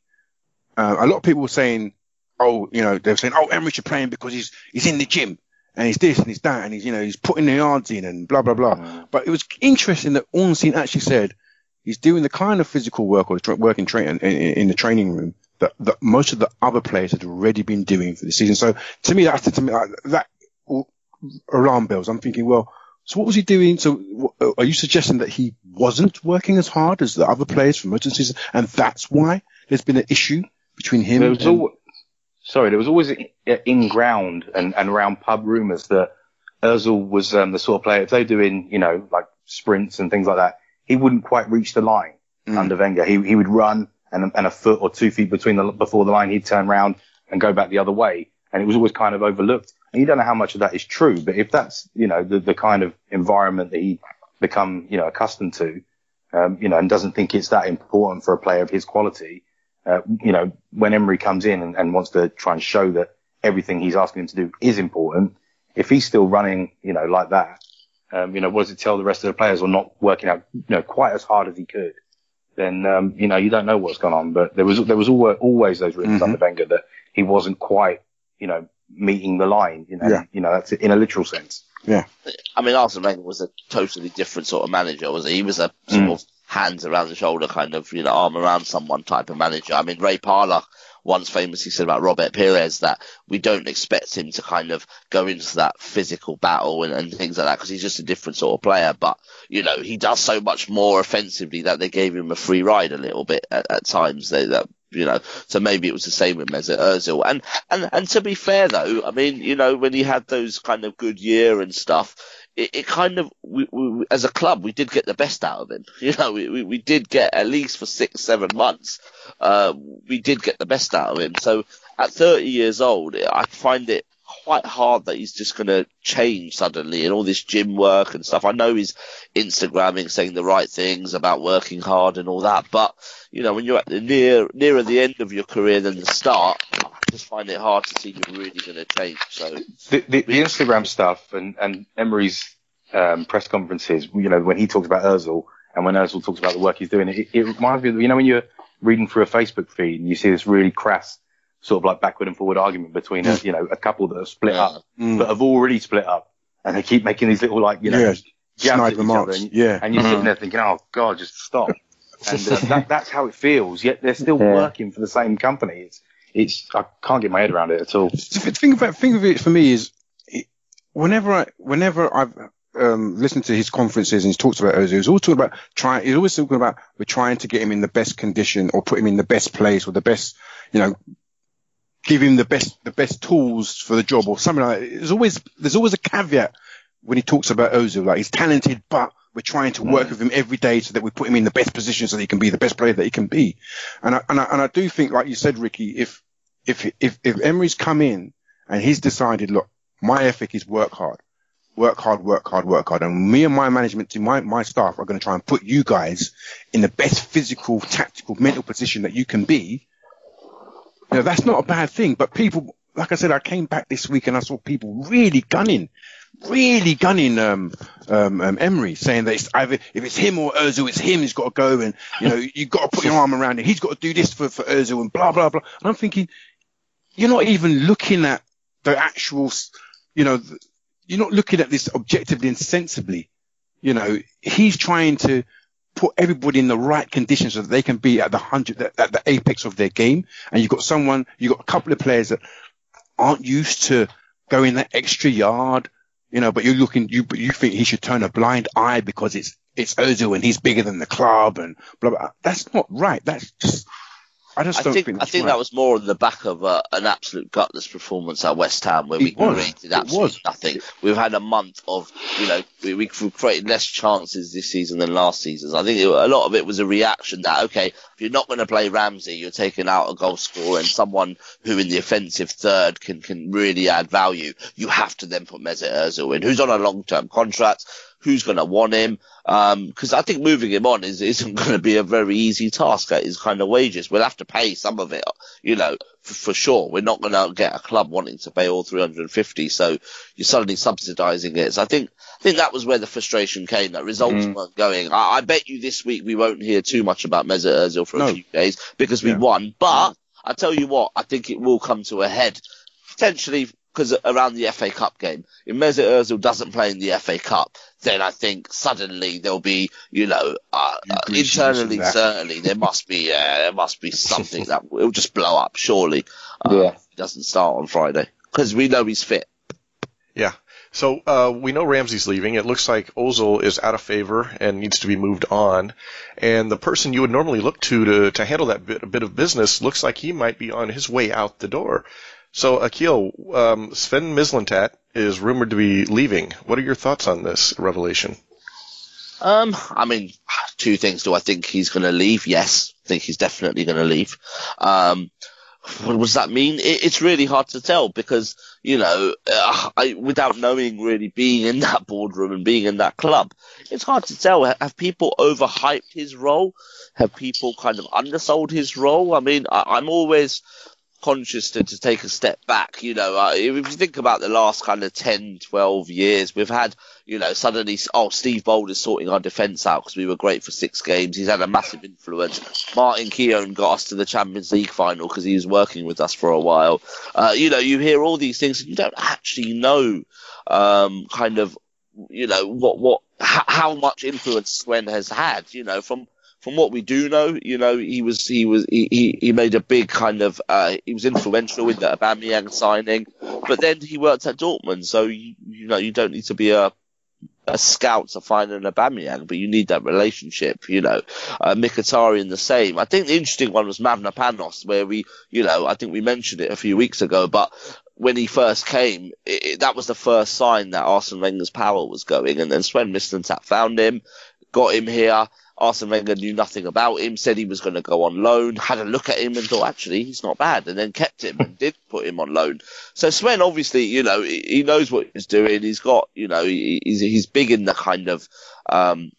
A lot of people were saying, they were saying, Emery should play him because he's in the gym and he's this and he's that and he's putting the yards in and blah, blah, blah. But it was interesting that Ornstein actually said he's doing the kind of physical work or work in the training room that most of the other players had already been doing for the season. So to me, that alarm bells. I'm thinking, well, so what was he doing? So are you suggesting that he wasn't working as hard as the other players for most of the season, and that's why there's been an issue between him? There was always in ground and around pub rumours that Ozil was the sort of player, if they're doing, like sprints and things like that, he wouldn't quite reach the line under Wenger. He would run and a foot or 2 feet before the line, he'd turn around and go back the other way. And it was always kind of overlooked. And you don't know how much of that is true, but if that's, the kind of environment that he become, accustomed to, and doesn't think it's that important for a player of his quality, when Emery comes in and wants to try and show that everything he's asking him to do is important, if he's still running, like that, what does it tell the rest of the players or not working out, quite as hard as he could? Then, you don't know what's gone on. But there was always those rumors under Wenger that he wasn't quite, meeting the line, that's in a literal sense. Yeah. I mean, Arsene Wenger was a totally different sort of manager, wasn't he? He was a sort of hands around the shoulder kind of, arm around someone type of manager. I mean, Ray Parlour once famously said about Robert Pires that we don't expect him to kind of go into that physical battle and things like that because he's just a different sort of player. But, he does so much more offensively that they gave him a free ride a little bit at times. So maybe it was the same with Mesut Ozil. And to be fair though, I mean, when he had those kind of good year and stuff, it kind of, we, as a club, we did get the best out of him. We did get, at least for 6-7 months, we did get the best out of him. So at 30 years old, I find it quite hard that he's just going to change suddenly and all this gym work and stuff. I know he's Instagramming, saying the right things about working hard and all that, but when you're at the nearer the end of your career than the start, I just find it hard to see you're really going to change. So the Instagram stuff and Emery's press conferences, when he talks about Ozil and when Ozil talks about the work he's doing, it reminds me of, when you're reading through a Facebook feed and you see this really crass sort of like backward and forward argument between a couple that have split up, but have already split up, and they keep making these little snide remarks. And you're sitting there thinking, oh God, just stop. And that's how it feels. Yet they're still working for the same company. It's I can't get my head around it at all. The thing of it for me is, whenever I've listened to his conferences and he talks about Ozil, he's always talking about we're trying to get him in the best condition or put him in the best place or the best, give him the best tools for the job or something like that. There's always a caveat when he talks about Ozil, like he's talented, but we're trying to work with him every day so that we put him in the best position so that he can be the best player that he can be. And I do think, like you said, Ricky, if Emery's come in and he's decided, look, my ethic is work hard. And me and my management team, my staff are going to try and put you guys in the best physical, tactical, mental position that you can be. That's not a bad thing. But people, like I said, I came back this week and I saw people really gunning Emery, saying that it's either, if it's him or Ozil, it's him who's got to go, and you've got to put your arm around him. He's got to do this for Ozil and blah blah blah. And I'm thinking, you're not even looking at the actual, you're not looking at this objectively and sensibly. He's trying to put everybody in the right conditions so that they can be at the apex of their game. And you've got a couple of players that aren't used to going that extra yard. But you think he should turn a blind eye because it's Ozil and he's bigger than the club and blah, blah. That's not right. That's just, I think that was more on the back of an absolute gutless performance at West Ham, where we created absolutely nothing. We've had a month of, we've created less chances this season than last season. I think a lot of it was a reaction that, okay, if you're not going to play Ramsey, you're taking out a goal scorer and someone who in the offensive third can really add value. You have to then put Mesut Ozil in, who's on a long-term contract. Who's going to want him? Because I think moving him on isn't going to be a very easy task at his kind of wages. We'll have to pay some of it, for sure. We're not going to get a club wanting to pay all 350, so you're suddenly subsidising it. So I think that was where the frustration came, that results weren't going. I bet you this week we won't hear too much about Mesut Ozil for a few days because we won. But I tell you what, I think it will come to a head, potentially, because around the FA Cup game, if Mesut Ozil doesn't play in the FA Cup, then I think suddenly there'll be, internally, certainly there must be something that will just blow up, surely. If he doesn't start on Friday, because we know he's fit. Yeah. So we know Ramsey's leaving. It looks like Ozil is out of favor and needs to be moved on. And the person you would normally look to handle that bit of business looks like he might be on his way out the door. So, Akhil, Sven Mislintat is rumored to be leaving. What are your thoughts on this revelation? I mean, two things. Do I think he's going to leave? Yes, I think he's definitely going to leave. What does that mean? It's really hard to tell because, without knowing really being in that boardroom and being in that club, it's hard to tell. Have people overhyped his role? Have people kind of undersold his role? I mean, I'm always conscious to take a step back. If you think about the last kind of 10, 12 years, we've had, suddenly, Steve Boulder's sorting our defence out because we were great for 6 games. He's had a massive influence. Martin Keown got us to the Champions League final because he was working with us for a while. You hear all these things and you don't actually know, how much influence Sven has had, from what we do know, he made a big kind of, he was influential in the Aubameyang signing, but then he worked at Dortmund, so, you don't need to be a scout to find an Aubameyang, but you need that relationship, Mkhitaryan the same. I think the interesting one was Mavropanos, where I think we mentioned it a few weeks ago, but when he first came, that was the first sign that Arsene Wenger's power was going, and then Sven Mislintat found him, got him here. Arsene Wenger knew nothing about him, said he was going to go on loan, had a look at him and thought, actually, he's not bad, and then kept him and did put him on loan. So Sven, obviously, he knows what he's doing. He's got, he's big in the kind of, in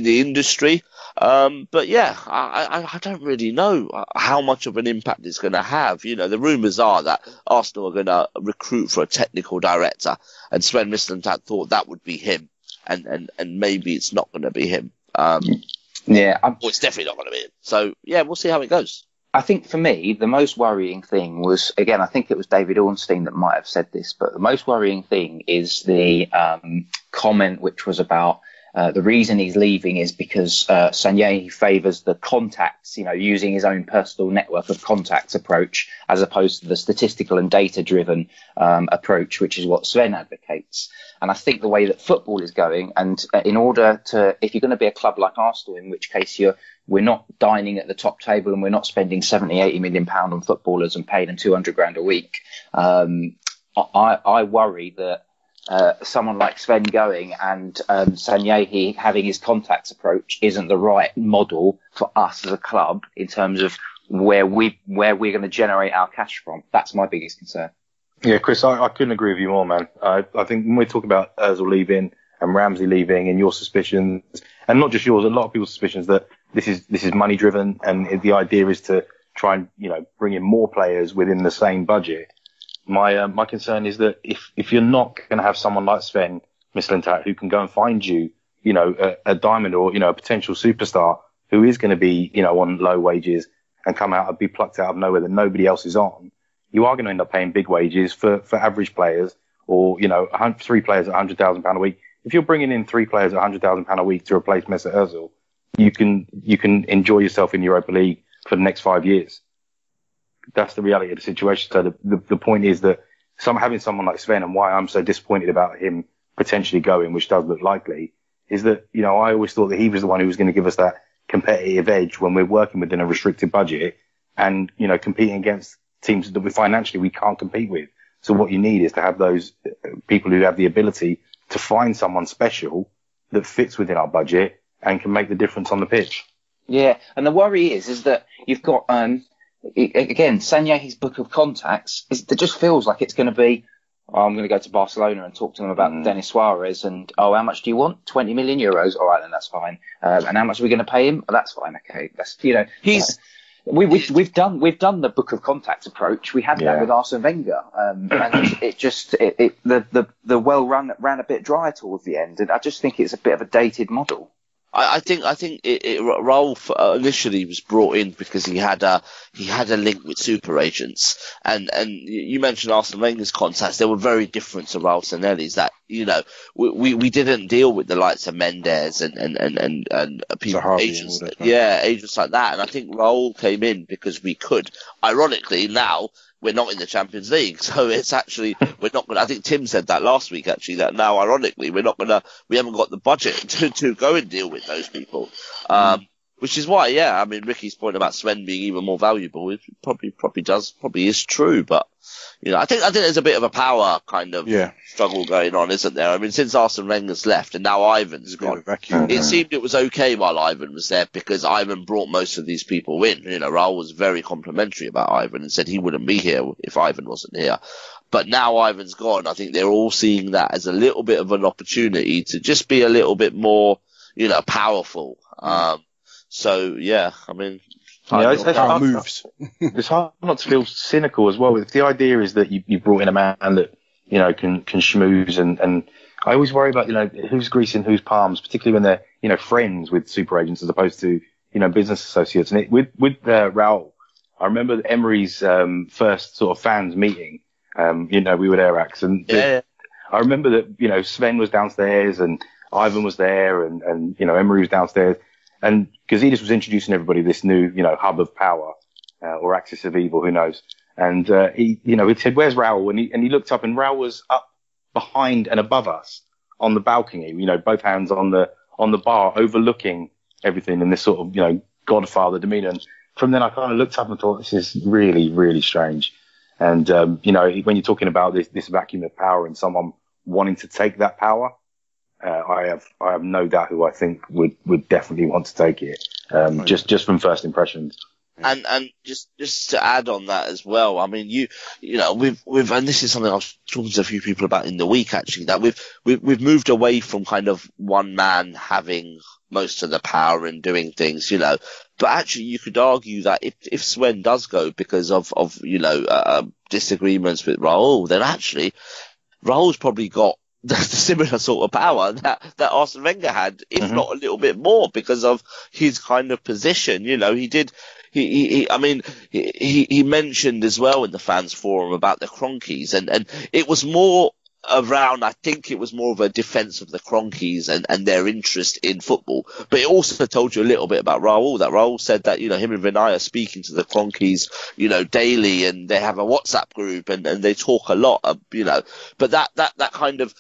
the industry. But yeah, I don't really know how much of an impact it's going to have. The rumours are that Arsenal are going to recruit for a technical director, and Sven Mislintat thought that would be him, and maybe it's not going to be him. It's definitely not going to be him. So yeah, we'll see how it goes. I think for me, the most worrying thing was, again, I think it was David Ornstein that might have said this, but the most worrying thing is the comment which was about the reason he's leaving is because Sanjay favours the contacts, using his own personal network of contacts approach, as opposed to the statistical and data-driven approach, which is what Sven advocates. And I think the way that football is going, and in order to, if you're going to be a club like Arsenal, in which case we're not dining at the top table and we're not spending 70, 80 million pound on footballers and paying them 200 grand a week. I worry that someone like Sven going and Sanjay having his contacts approach isn't the right model for us as a club in terms of where we're going to generate our cash from. That's my biggest concern. Yeah, Chris, I couldn't agree with you more, man. I think when we talk about Ozil leaving and Ramsey leaving and your suspicions, and not just yours, a lot of people's suspicions that this is money driven and the idea is to try and, bring in more players within the same budget. My concern is that if you're not going to have someone like Sven Mislintat who can go and find you, a diamond or, a potential superstar who is going to be, on low wages and come out and be plucked out of nowhere that nobody else is on, you are going to end up paying big wages for average players or, 3 players at £100,000 a week. If you're bringing in 3 players at £100,000 a week to replace Mesut Ozil, you can enjoy yourself in the Europa League for the next 5 years. That's the reality of the situation. So the point is that having someone like Sven, and why I'm so disappointed about him potentially going, which does look likely, is that, I always thought that he was the one who was going to give us that competitive edge when we're working within a restricted budget and, you know, competing against teams that we can't compete with. So what you need is to have those people who have the ability to find someone special that fits within our budget and can make the difference on the pitch. Yeah, and the worry is that you've got, again, Sanye's book of contacts, it just feels like it's going to be, I'm going to go to Barcelona and talk to them about Denis Suarez and, how much do you want? 20 million euros? All right, then that's fine. And how much are we going to pay him? Oh, that's fine. Okay. That's, you know, we've done the book of contacts approach. We had that with Arsene Wenger. And the well ran a bit dry towards the end. And I just think it's a bit of a dated model. I think Raul initially was brought in because he had a link with super agents, and you mentioned Arsene Wenger's contacts. They were very different to Raul Sanelli's. That, you know, we didn't deal with the likes of Mendes and people, agents, agents like that. And I think Raul came in because we could. Ironically, now we're not in the Champions League, so it's actually, we're not going to, I think Tim said that last week actually, that now ironically we haven't got the budget to go and deal with those people. Which is why, I mean, Ricky's point about Sven being even more valuable, it probably is true, but, you know, I think there's a bit of a power kind of struggle going on, isn't there? I mean, since Arsene Wenger's left and now Ivan's gone, it seemed it was okay while Ivan was there because Ivan brought most of these people in. You know, Raul was very complimentary about Ivan and said he wouldn't be here if Ivan wasn't here. But now Ivan's gone, I think they're all seeing that as a little bit of an opportunity to just be a little bit more, you know, powerful. So, I mean, it's hard not to feel cynical as well. If the idea is that you brought in a man that, you know, can schmooze and I always worry about, you know, who's greasing whose palms, particularly when they're, you know, friends with super agents as opposed to, you know, business associates. And with Raul, I remember Emery's first sort of fans meeting. You know, we were there, Axe, and I remember that, you know, Sven was downstairs and Ivan was there and you know, Emery was downstairs. And Gazidis was introducing everybody this new, you know, hub of power, or axis of evil, who knows. And, he said, where's Raul? And he looked up and Raul was up behind and above us on the balcony, you know, both hands on the bar overlooking everything in this sort of, you know, Godfather demeanor. And from then I kind of looked up and thought, this is really, really strange. And, you know, when you're talking about this vacuum of power and someone wanting to take that power, I have no doubt who I think would definitely want to take it. Just from first impressions. And just to add on that as well, I mean, you know, we've and this is something I was talking to a few people about in the week actually, that we've moved away from kind of one man having most of the power and doing things, you know. But actually, you could argue that if Sven does go because of you know, disagreements with Raul, then actually Raul's probably got the similar sort of power that Arsene Wenger had, if not a little bit more, because of his kind of position. You know, he mentioned as well in the fans forum about the Cronkies, and it was more around, I think it was more of a defense of the Cronkies and their interest in football. But it also told you a little bit about Raul, that Raul said that, you know, him and Vinay are speaking to the Cronkies, you know, daily, and they have a WhatsApp group and they talk a lot, you know, but that kind of,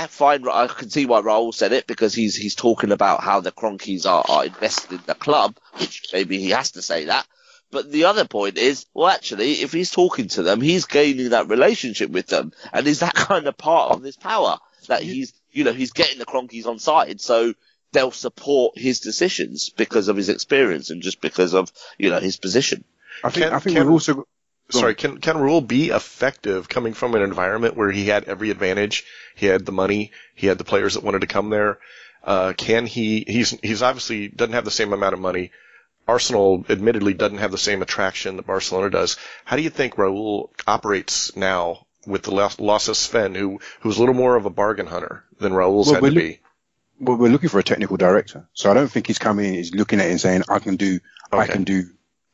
fine. I can see why Raul said it, because he's talking about how the Cronkies are invested in the club, which maybe he has to say that. But the other point is, well, actually, if he's talking to them, he's gaining that relationship with them, and is that kind of part of this power that he's getting the Cronkies on side, so they'll support his decisions because of his experience and just because of, you know, his position. I think we've also. Sorry, can Raul be effective coming from an environment where he had every advantage? He had the money, he had the players that wanted to come there. He's obviously doesn't have the same amount of money. Arsenal admittedly doesn't have the same attraction that Barcelona does. How do you think Raul operates now with the loss of Sven, who's a little more of a bargain hunter than Raul's had to be? Well, we're looking for a technical director, so I don't think he's coming in, he's looking at it and saying, I can do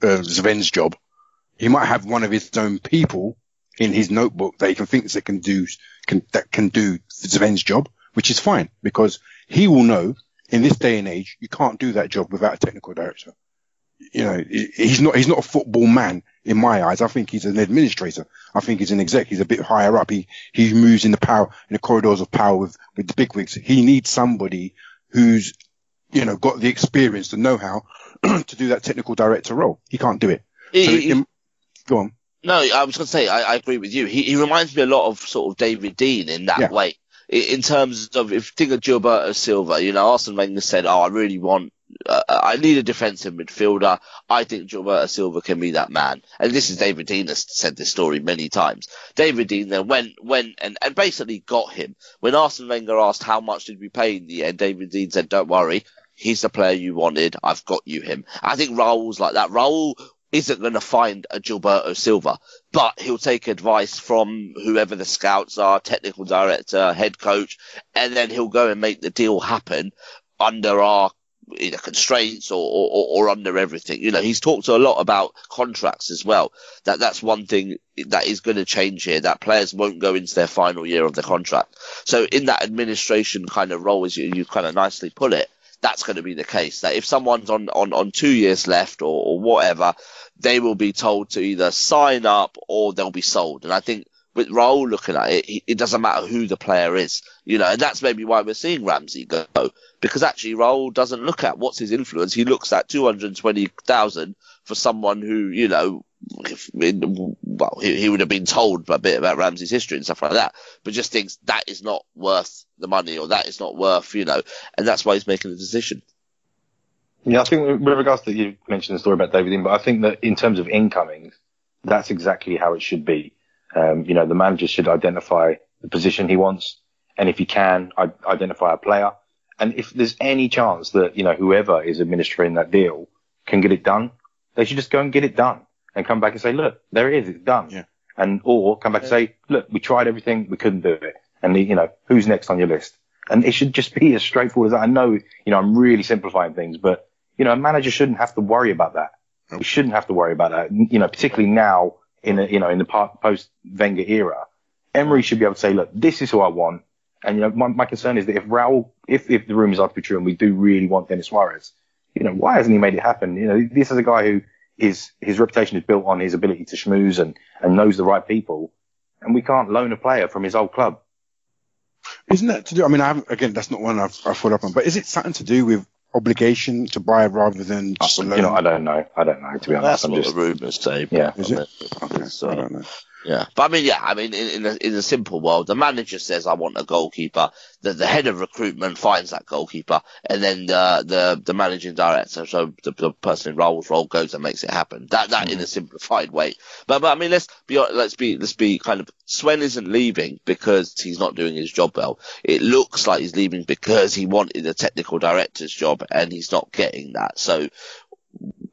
Sven's job. He might have one of his own people in his notebook that he thinks that can do Sven's job, which is fine, because he will know in this day and age you can't do that job without a technical director. You know, he's not a football man in my eyes. I think he's an administrator. I think he's an exec. He's a bit higher up. He moves in the corridors of power with the bigwigs. He needs somebody who's got the experience, the know-how to do that technical director role. He can't do it. Go on. No, I was going to say, I agree with you. He reminds me a lot of sort of David Dein in that way. In terms of, if you think of Gilberto Silva, Arsene Wenger said, I really want, I need a defensive midfielder. I think Gilberto Silva can be that man. And this is David Dein has said this story many times. David Dein then went and basically got him. When Arsene Wenger asked how much did we pay in the end, David Dein said, don't worry, he's the player you wanted. I've got you him. I think Raul's like that. Raul isn't going to find a Gilberto Silva, but he'll take advice from whoever the scouts are, technical director, head coach, and then he'll go and make the deal happen under our either constraints or under everything. He's talked a lot about contracts as well. That's one thing that is going to change here, that players won't go into their final year of the contract. So in that administration kind of role, as you kind of nicely put it, that's going to be the case, that if someone's on 2 years left or whatever, they will be told to either sign up or they'll be sold. And I think with Raul looking at it, it doesn't matter who the player is, and that's maybe why we're seeing Ramsey go, because actually Raul doesn't look at what's his influence. He looks at 220,000 for someone who, he would have been told a bit about Ramsey's history and stuff like that, but just thinks that is not worth the money, or that is not worth, and that's why he's making the decision. Yeah, I think with regards to, you mentioned the story about David Dein, but I think that in terms of incomings, that's exactly how it should be. The manager should identify the position he wants, and if he can, identify a player. And if there's any chance that, whoever is administering that deal can get it done, they should just go and get it done and come back and say, look, there it is, it's done. Yeah. Or come back and say, look, we tried everything, we couldn't do it. And, who's next on your list? And it should just be as straightforward as that. I know, I'm really simplifying things, but, a manager shouldn't have to worry about that. He shouldn't have to worry about that. Particularly now in the post-Wenger era, Emery should be able to say, look, this is who I want. And, my concern is that if Raul, if the rumours are to be true and we do really want Denis Suarez, why hasn't he made it happen? This is a guy who his reputation is built on his ability to schmooze and knows the right people. And we can't loan a player from his old club. Isn't that to do? I mean, that's not one I've followed up on, but is it something to do with obligation to buy rather than just a loan? I don't know, to be honest. That's what the rumours say. Yeah. Is it? Okay. So, I don't know. Yeah, but I mean, in a simple world, the manager says, I want a goalkeeper. The head of recruitment finds that goalkeeper, and then the managing director, so the person in Raul's role, goes and makes it happen. That in a simplified way. But I mean, let's be kind of, Sven isn't leaving because he's not doing his job well. It looks like he's leaving because he wanted a technical director's job and he's not getting that. So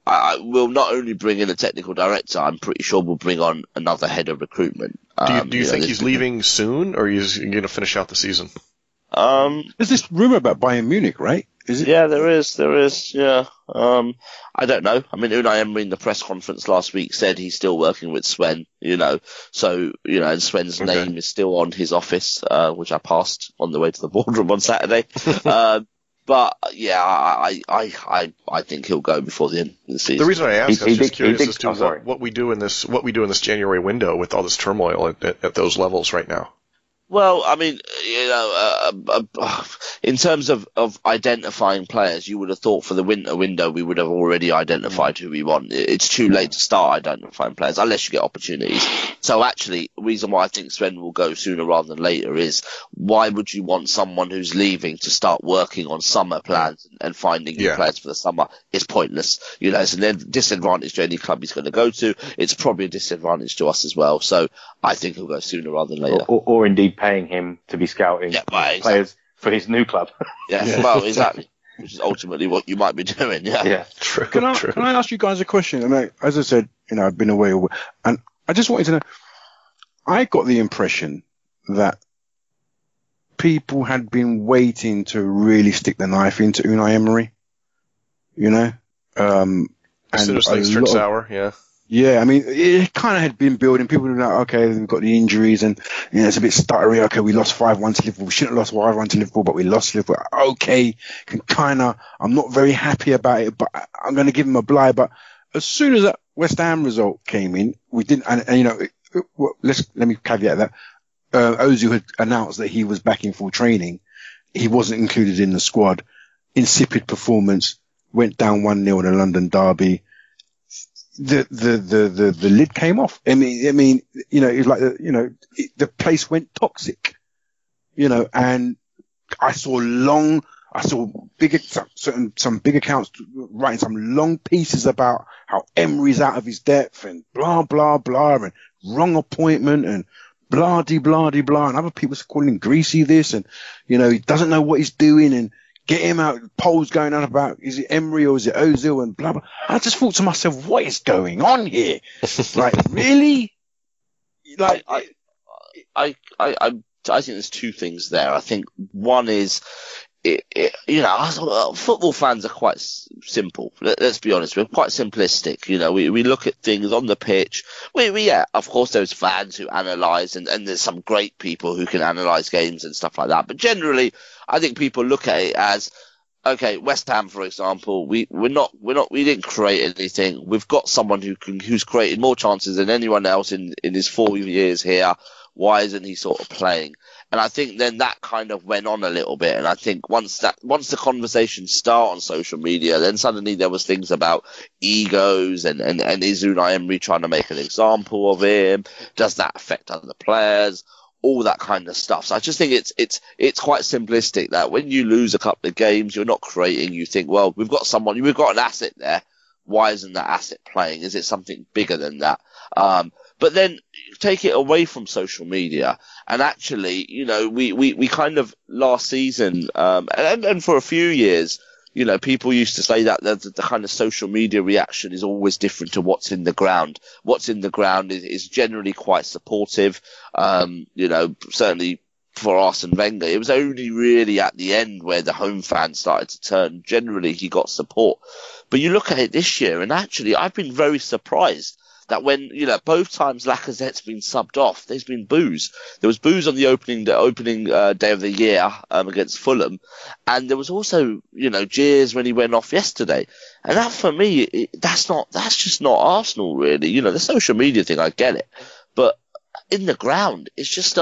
I will not only bring in a technical director, I'm pretty sure we'll bring on another head of recruitment. Do you think he's leaving soon, or he's going to finish out the season? There's this rumor about Bayern Munich, right? Is it? Yeah, there is. Yeah. I don't know. I mean, Unai Emery in the press conference last week said he's still working with Sven, so, and Sven's name is still on his office, which I passed on the way to the boardroom on Saturday. But yeah, I think he'll go before the end of the season. The reason I ask, I'm just curious as to what we do in this January window with all this turmoil at those levels right now. Well, I mean, in terms of identifying players, you would have thought for the winter window we would have already identified who we want. It's too late to start identifying players unless you get opportunities. So actually, the reason why I think Sven will go sooner rather than later is, why would you want someone who's leaving to start working on summer plans and finding new players for the summer? It's pointless. It's a disadvantage to any club he's going to go to. It's probably a disadvantage to us as well. So I think he'll go sooner rather than later. Or indeed paying him to be scouting players for his new club. Well, exactly. Which is ultimately what you might be doing. Yeah. True. Can I ask you guys a question? And as I said, I've been away, and I just wanted to know. I got the impression that people had been waiting to really stick the knife into Unai Emery. As soon as things turn sour, yeah. Yeah, I mean, it kind of had been building. People were like, okay, we've got the injuries and, it's a bit stuttery. Okay, we lost 5-1 to Liverpool. We shouldn't have lost 5-1 to Liverpool, but we lost Liverpool. Okay, I'm not very happy about it, but I'm going to give him a bye. But as soon as that West Ham result came in, we didn't, let me caveat that. Ozil had announced that he was back in full training. He wasn't included in the squad. insipid performance, went down 1-0 in a London derby. The lid came off. I mean, you know, it's like, the place went toxic, you know, and I saw some big accounts writing some long pieces about how Emery's out of his depth and blah, blah, blah, and wrong appointment and blah, de, blah, de, blah. And other people calling him greasy this and, you know, he doesn't know what he's doing and get him out. Polls going on about, is it Emery or is it Ozil and blah, blah. I just thought to myself, what is going on here? Like, really? Like, I think there's two things there. I think one is, football fans are quite simple. Let's be honest, we're quite simplistic. You know, we look at things on the pitch. Of course, there's fans who analyse, and there's some great people who can analyse games and stuff like that. But generally, I think people look at it as, okay, West Ham, for example, we didn't create anything. We've got someone who's created more chances than anyone else in his 4 years here. Why isn't he sort of playing? And I think then that kind of went on a little bit. And I think once the conversations start on social media, then suddenly there was things about egos and is Unai Emery trying to make an example of him? Does that affect other players? All that kind of stuff. So I just think it's quite simplistic that when you lose a couple of games, you're not creating. You think, well, we've got an asset there. Why isn't that asset playing? Is it something bigger than that? But then take it away from social media, and actually, you know, we kind of last season, and for a few years, you know, people used to say that the kind of social media reaction is always different to what's in the ground. What's in the ground is generally quite supportive. You know, certainly for Arsene Wenger, it was only really at the end where the home fans started to turn. Generally, he got support. But you look at it this year, and actually, I've been very surprised that when, you know, both times Lacazette's been subbed off, there's been boos. There was boos on the opening day of the year against Fulham, and there was also, you know, jeers when he went off yesterday. And that, for me, that's just not Arsenal, really. You know, the social media thing, I get it, but in the ground, it's just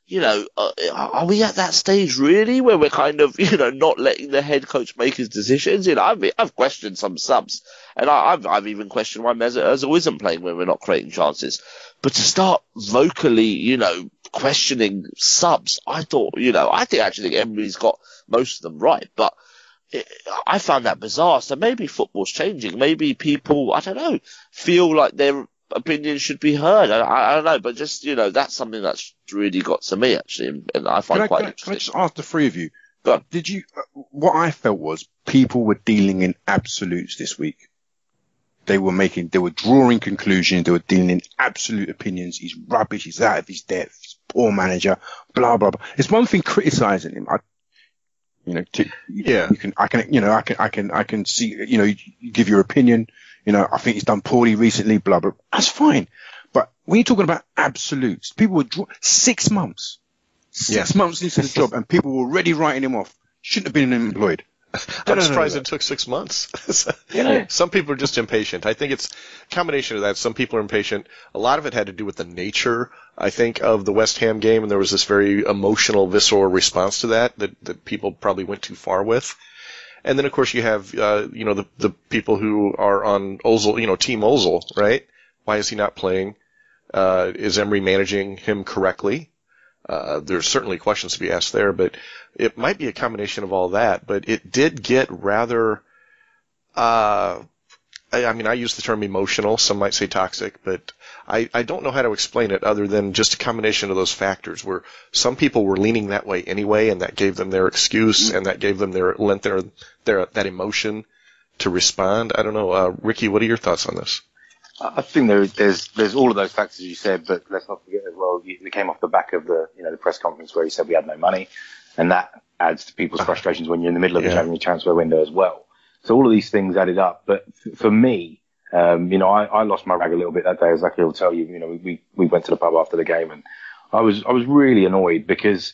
you know, are we at that stage really where we're kind of, you know, not letting the head coach make his decisions? You know, I've questioned some subs, and I've even questioned why Mesut Ozil isn't playing when we're not creating chances. But to start vocally, you know, questioning subs, I think Emery's got most of them right, but I found that bizarre. So maybe football's changing. Maybe people, I don't know, feel like their opinion should be heard. I don't know, but just, you know, that's something that's really got to me, actually, and I find quite interesting. Can I just ask the three of you? Did you? What I felt was people were dealing in absolutes this week. They were drawing conclusions. They were dealing in absolute opinions. He's rubbish. He's out of his depth. He's a poor manager. Blah blah blah. It's one thing criticizing him. I can see. You know, you give your opinion. You know, I think he's done poorly recently. Blah blah. That's fine. But when you're talking about absolutes, people were 6 months. 6 months into the job, and people were already writing him off. Shouldn't have been employed. I'm surprised it took 6 months. Some people are just impatient. I think it's a combination of that. Some people are impatient. A lot of it had to do with the nature, I think, of the West Ham game, and there was this very emotional, visceral response to that people probably went too far with. And then, of course, you have, the people who are on Ozil, Team Ozil, right? Why is he not playing? Is Emery managing him correctly? There's certainly questions to be asked there, but it might be a combination of all that. But it did get rather, I use the term emotional. Some might say toxic, but I don't know how to explain it other than just a combination of those factors where some people were leaning that way anyway, and that gave them their excuse, and that gave them lent their that emotion to respond. I don't know. Ricky, what are your thoughts on this? I think there's all of those factors you said, but let's not forget as well, it came off the back of the press conference where he said we had no money, and that adds to people's frustrations when you're in the middle of the January transfer window as well. So all of these things added up. But for me, I lost my rag a little bit that day, as Akhil will tell you. We went to the pub after the game, and I was really annoyed because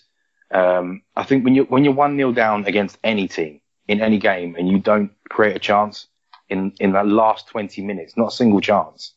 I think when you're 1-0 down against any team in any game and you don't create a chance in that last 20 minutes, not a single chance.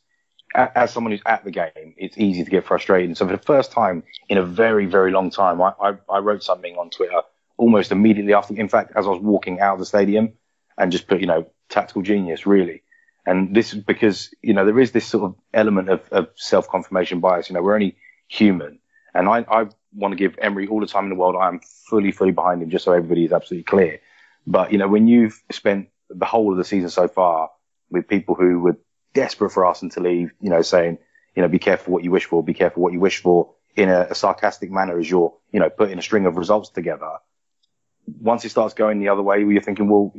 As someone who's at the game, it's easy to get frustrated. So for the first time in a very, very long time, I wrote something on Twitter almost immediately after. In fact, as I was walking out of the stadium, and just put, tactical genius, really. And this is because, there is this sort of element of self-confirmation bias. We're only human. And I want to give Emery all the time in the world. I am fully behind him, just so everybody is absolutely clear. But, when you've spent the whole of the season so far with people who were desperate for Arsenal to leave, saying, be careful what you wish for, be careful what you wish for, in a sarcastic manner as you're, putting a string of results together. Once it starts going the other way, you're thinking, well,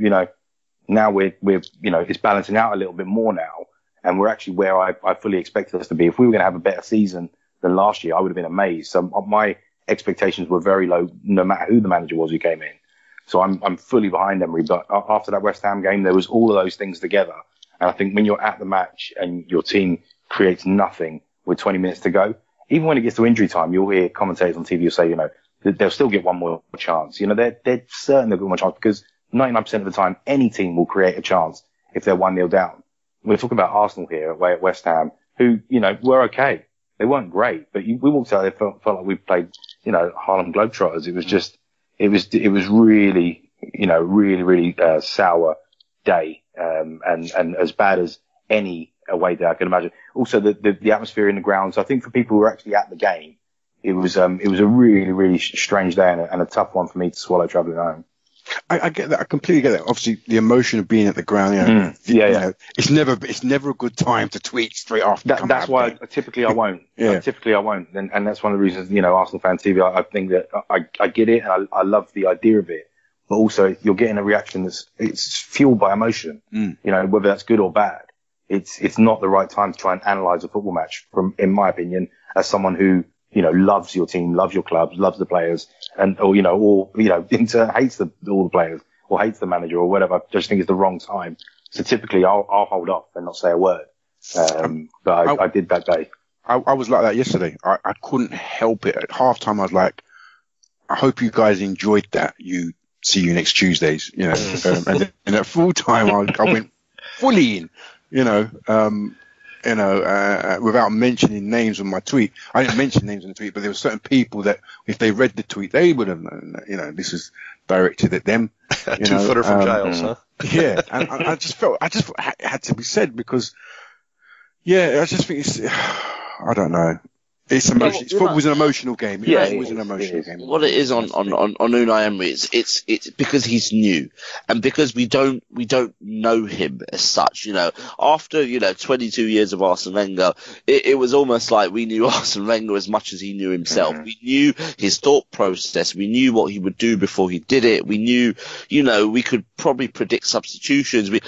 now we're it's balancing out a little bit more now, and we're actually where I fully expected us to be. If we were going to have a better season than last year, I would have been amazed. So my expectations were very low, no matter who the manager was who came in. So I'm fully behind Emery. But after that West Ham game, there was all of those things together. And I think when you're at the match and your team creates nothing with 20 minutes to go, even when it gets to injury time, you'll hear commentators on TV who say, they'll still get one more chance. They're certain they'll get one more chance because 99% of the time, any team will create a chance if they're 1-0 down. We're talking about Arsenal here, away at West Ham, who, were okay. They weren't great, but we walked out there, felt like we played, Harlem Globetrotters. It was just, it was really, really sour day, and as bad as any away day I can imagine. Also, the atmosphere in the ground. So I think for people who were actually at the game, it was a really, really strange day and a tough one for me to swallow travelling home. I get that. I completely get that. Obviously, the emotion of being at the ground. It's never a good time to tweet straight after. That's why typically I won't. Typically I won't, and that's one of the reasons. Arsenal fan TV. I think that I get it, and I love the idea of it. But also, you're getting a reaction it's fueled by emotion. Whether that's good or bad, it's not the right time to try and analyse a football match. In my opinion, as someone who loves your team, loves your clubs, loves the players, or in turn hates all the players or hates the manager or whatever. I just think it's the wrong time. So typically I'll hold off and not say a word. But I did that day. I was like that yesterday. I couldn't help it. At halftime, I was like, I hope you guys enjoyed that. See you next Tuesdays, and at full time, I went fully in, without mentioning names on my tweet. I didn't mention names on the tweet, but there were certain people that if they read the tweet, they would have known, this is directed at them. 2-footer from Giles, huh? Yeah. And I just had to be said because, I just think I don't know. It's emotion. Football's an emotional game. It was an emotional game. What it is on Unai Emery, it's because he's new, and because we don't know him as such. After 22 years of Arsene Wenger, it was almost like we knew Arsene Wenger as much as he knew himself. Mm-hmm. We knew his thought process. We knew what he would do before he did it. We knew, we could probably predict substitutions. We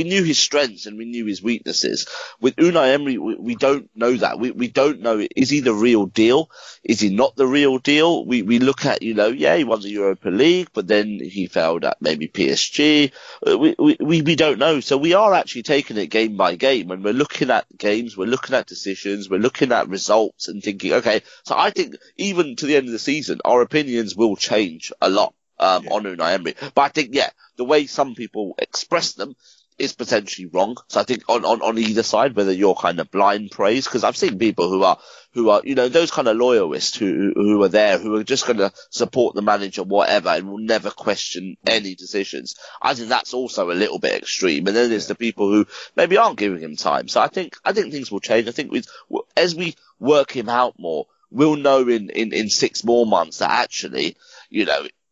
knew his strengths and we knew his weaknesses. With Unai Emery, we don't know that. We don't know. Is he the real deal? Is he not the real deal? We look at, he won the Europa League, but then he failed at maybe PSG. We don't know. So we are actually taking it game by game, and we're looking at games, we're looking at decisions, we're looking at results and thinking, okay, so I think even to the end of the season, our opinions will change a lot on Unai Emery. But I think, the way some people express them is potentially wrong. So I think on either side, whether you're kind of blind praise, because I've seen people who are those kind of loyalists who are there, who are just going to support the manager, whatever, and will never question any decisions. I think that's also a little bit extreme. And then there's the people who maybe aren't giving him time. So I think things will change. I think as we work him out more, we'll know in 6 more months that actually,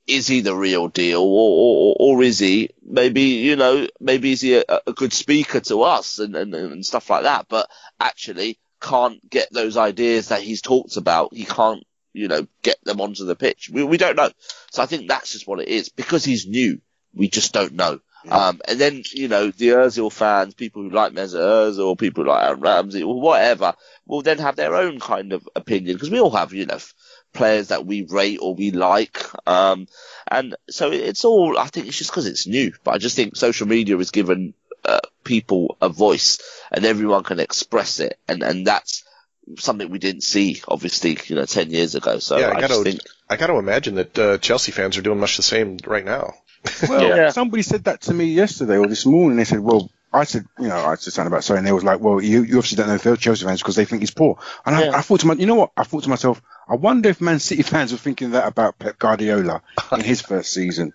is he the real deal, or is he maybe is he a good speaker to us and stuff like that, but actually can't get those ideas that he's talked about. He can't, get them onto the pitch. We don't know. So I think that's just what it is. Because he's new, we just don't know. Yeah. And then, the Ozil fans, people who like Mesut Ozil, or people who like Aaron Ramsey, or whatever, will then have their own kind of opinion. Because we all have, players that we rate or we like. And so it's all, I think it's just because it's new. But I just think social media has given people a voice, and everyone can express it. And that's something we didn't see, obviously, 10 years ago. So I got to imagine that Chelsea fans are doing much the same right now. Well, somebody said that to me yesterday or this morning. They said, well, I said something about sorry, and they was like, well, you obviously don't know if they're Chelsea fans because they think he's poor. And I thought to myself, I wonder if Man City fans were thinking that about Pep Guardiola in his first season.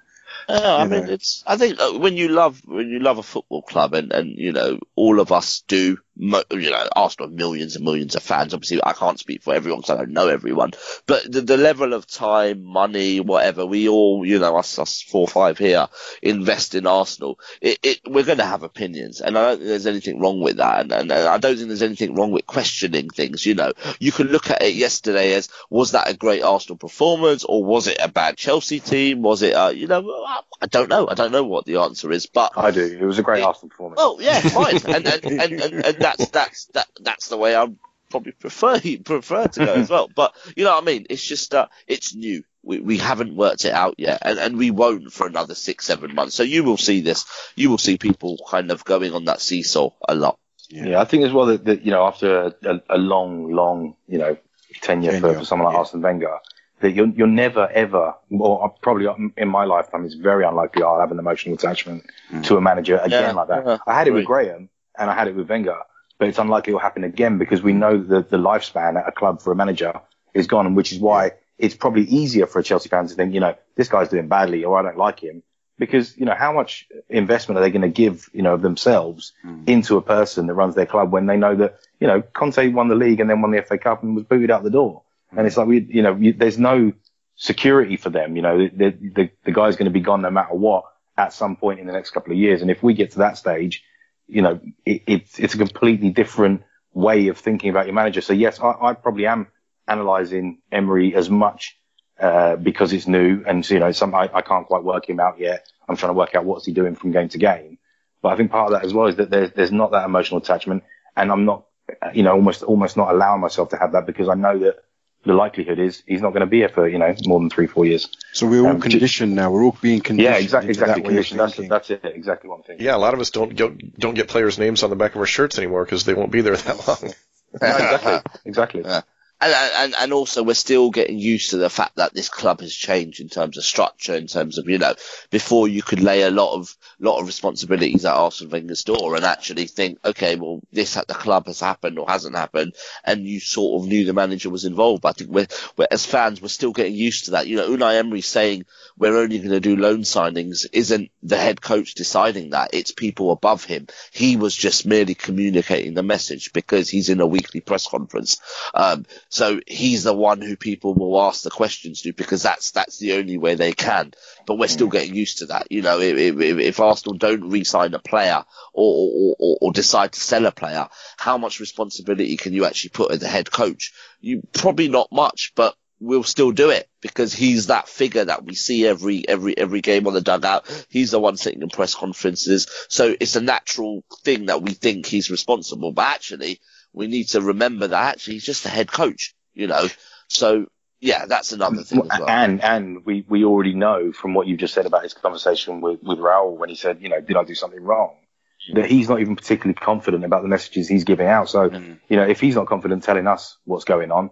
I mean, I think when you love a football club, and all of us do. Arsenal have millions and millions of fans. Obviously, I can't speak for everyone because I don't know everyone. But the level of time, money, whatever, we all, us 4 or 5 here, invest in Arsenal. We're going to have opinions, and I don't think there's anything wrong with that. And I don't think there's anything wrong with questioning things. You can look at it yesterday as, was that a great Arsenal performance, or was it a bad Chelsea team? Was it, I don't know. I don't know what the answer is, but I do. It was a great Arsenal performance. Oh yeah, fine, and that's the way I probably prefer to go as well. But you know what I mean? It's just it's new. We haven't worked it out yet, and we won't for another 6-7 months. So you will see this. You will see people kind of going on that seesaw a lot. Yeah, I think as well that after a long tenure for someone like Arsene Wenger, that you're never ever, or probably in my lifetime, it's very unlikely I'll have an emotional attachment to a manager again like that. Yeah, I had it with Graham and I had it with Wenger, but it's unlikely it'll happen again because we know that the lifespan at a club for a manager is gone, and which is why it's probably easier for a Chelsea fan to think, this guy's doing badly or I don't like him, because, how much investment are they going to give, of themselves into a person that runs their club when they know that, Conte won the league and then won the FA Cup and was booted out the door. And it's like, there's no security for them. The guy's going to be gone no matter what at some point in the next couple of years. And if we get to that stage, it's a completely different way of thinking about your manager. So yes, I probably am analysing Emery as much because it's new, and I can't quite work him out yet. I'm trying to work out what's he doing from game to game. But I think part of that as well is that there's not that emotional attachment, and I'm not, almost not allowing myself to have that, because I know that the likelihood is he's not going to be here for more than 3-4 years. So we're all conditioned now. We're all being conditioned. Yeah, exactly. Conditioned. That's it. Exactly what I'm thinking. Yeah, a lot of us don't get players' names on the back of our shirts anymore because they won't be there that long. Exactly. Yeah. And also we're still getting used to the fact that this club has changed in terms of structure, in terms of, before you could lay a lot of responsibilities at Arsene Wenger's door and actually think, okay, well, this at the club has happened or hasn't happened, and you sort of knew the manager was involved. But I think we're as fans, we're still getting used to that. Unai Emery saying we're only going to do loan signings isn't the head coach deciding that. It's people above him. He was just merely communicating the message because he's in a weekly press conference. So he's the one who people will ask the questions to, because that's the only way they can. But we're still getting used to that. If Arsenal don't re-sign a player or decide to sell a player, how much responsibility can you actually put as the head coach? You probably not much, but we'll still do it because he's that figure that we see every game on the dugout. He's the one sitting in press conferences. So it's a natural thing that we think he's responsible, but actually we need to remember that actually he's just the head coach, So yeah, that's another thing as well. And we already know from what you just said about his conversation with Raul when he said, did I do something wrong? That he's not even particularly confident about the messages he's giving out. So, if he's not confident telling us what's going on,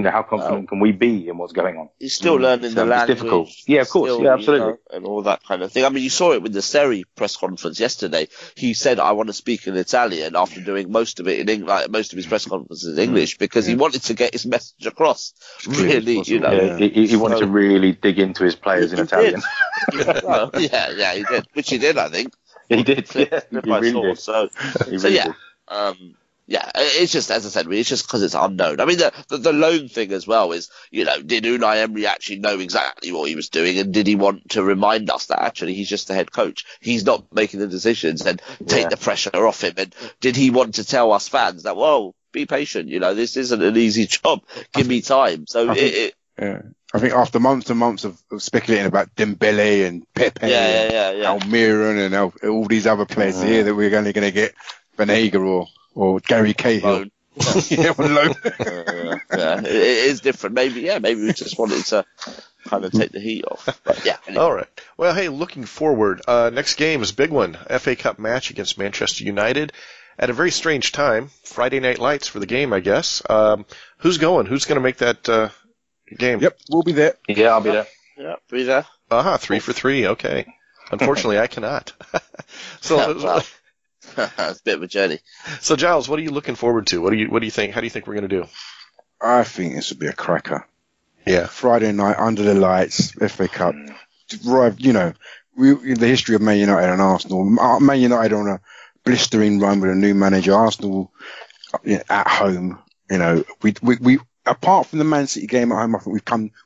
how confident can we be in what's going on? He's still learning the language. It's difficult. Yeah, of course. Yeah, absolutely. And all that kind of thing. I mean, you saw it with the Seri press conference yesterday. He said, I want to speak in Italian after doing most of it in English, like most of his press conferences in English, because he wanted to get his message across. Really, he wanted to really dig into his players in Italian. Yeah, he did. Which he did, I think. He did, yeah. He really did. So yeah. It's just, as I said, it's just because it's unknown. I mean, the loan thing as well is, did Unai Emery actually know exactly what he was doing, and did he want to remind us that actually he's just the head coach? He's not making the decisions and take the pressure off him. And did he want to tell us fans that, whoa, be patient, this isn't an easy job. Give me time. So I think after months and months of speculating about Dembele and Pepe and Almiron and all these other players here that we're only going to get Vanega or Gary Cahill. On loan. It is different. Maybe we just wanted to kind of take the heat off. But yeah. Anyway. All right. Well, hey, looking forward. Next game is a big one. FA Cup match against Manchester United at a very strange time. Friday night lights for the game, I guess. Who's going? Who's going to make that game? Yep, we'll be there. Yeah, I'll be there. Yeah, be there. 3 for 3. Okay. Unfortunately, I cannot. It's a bit of a journey. So, Giles, what are you looking forward to? What do you think? How do you think we're going to do? I think this will be a cracker. Yeah. Friday night, under the lights, FA Cup. You know, the history of Man United and Arsenal. Man United on a blistering run with a new manager. Arsenal at home. You know, we apart from the Man City game at home, I think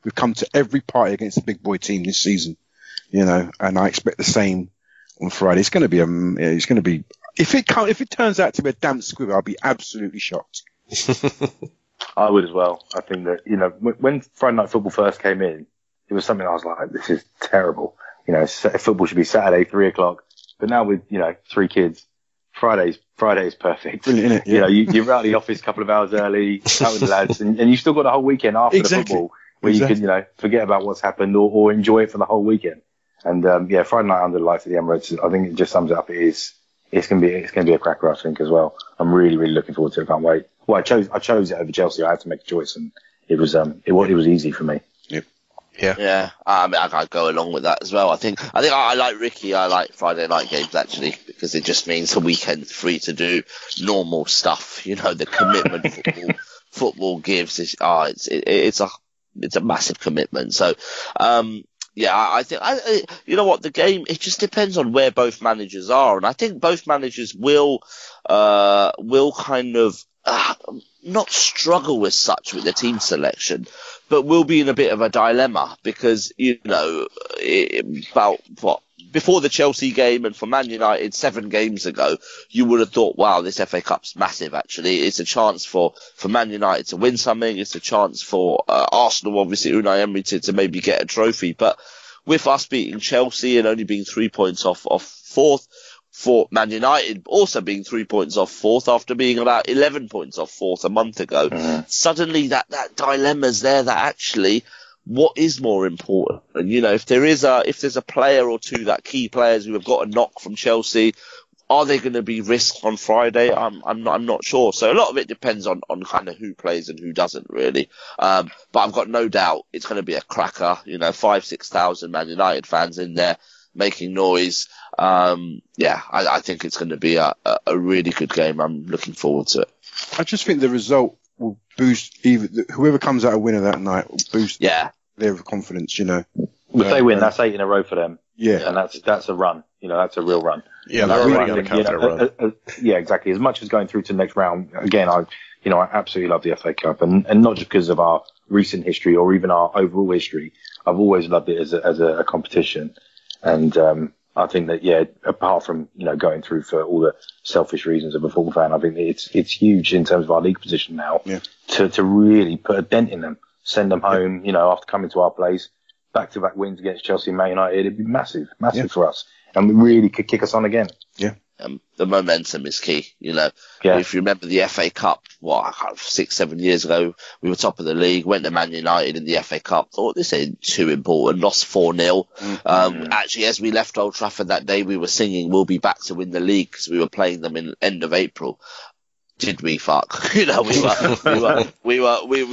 we've come to every party against a big boy team this season. You know, and I expect the same on Friday. It's going to be. If it turns out to be a damp squib, I'll be absolutely shocked. I would as well. I think that, you know, when Friday Night Football first came in, it was something I was like, this is terrible. You know, football should be Saturday, 3:00. But now with, you know, 3 kids, Friday is perfect. Brilliant, isn't it? Yeah. You know, you're out of the office a couple of hours early, out with the lads, and you've still got the whole weekend after the football where you can, you know, forget about what's happened or enjoy it for the whole weekend. And, Friday night under the lights at the Emirates, I think it just sums it up. It's going to be a cracker, I think, as well. I'm really, really looking forward to it. I can't wait. Well, I chose it over Chelsea. I had to make a choice, and it was easy for me. Yep. Yeah. I mean, I go along with that as well. I think I like Ricky. I like Friday night games actually because it just means the weekend free to do normal stuff. You know, the commitment football gives is it's a massive commitment. So, I think you know what, the game, it just depends on where both managers are, and I think both managers will kind of not struggle as such with the team selection, but will be in a bit of a dilemma because, you know, before the Chelsea game and for Man United 7 games ago, you would have thought, wow, this FA Cup's massive, actually. It's a chance for Man United to win something. It's a chance for Arsenal, obviously, Unai Emery to maybe get a trophy. But with us beating Chelsea and only being 3 points off 4th, for Man United also being 3 points off 4th after being about 11 points off 4th a month ago, suddenly that dilemma's there that actually, what is more important? And, you know, if there's a player or two, that key players who have got a knock from Chelsea, are they going to be risked on Friday? I'm not sure. So a lot of it depends on kind of who plays and who doesn't really. But I've got no doubt it's going to be a cracker. You know, 5,000-6,000 Man United fans in there making noise. I think it's going to be a really good game. I'm looking forward to it. I just think the result will boost whoever comes out a winner that night will boost their confidence, you know. If they win, that's 8 in a row for them. Yeah. And that's a run. You know, that's a real run. Yeah, they're already on a confident run. Yeah, exactly. As much as going through to the next round, again, I absolutely love the FA Cup, and not just because of our recent history or even our overall history. I've always loved it as a competition. And I think that, apart from, you know, going through for all the selfish reasons of a football fan, I think it's huge in terms of our league position now to really put a dent in them, send them home, you know, after coming to our place, back-to-back wins against Chelsea and Man United. It'd be massive for us. And we really could kick us on again. Yeah. The momentum is key, you know. Yeah. If you remember the FA Cup, 6-7 years ago, we were top of the league, went to Man United in the FA Cup, thought this ain't too important, lost 4-0. Actually, as we left Old Trafford that day, we were singing, we'll be back to win the league because we were playing them in end of April. Did we fuck? You know, we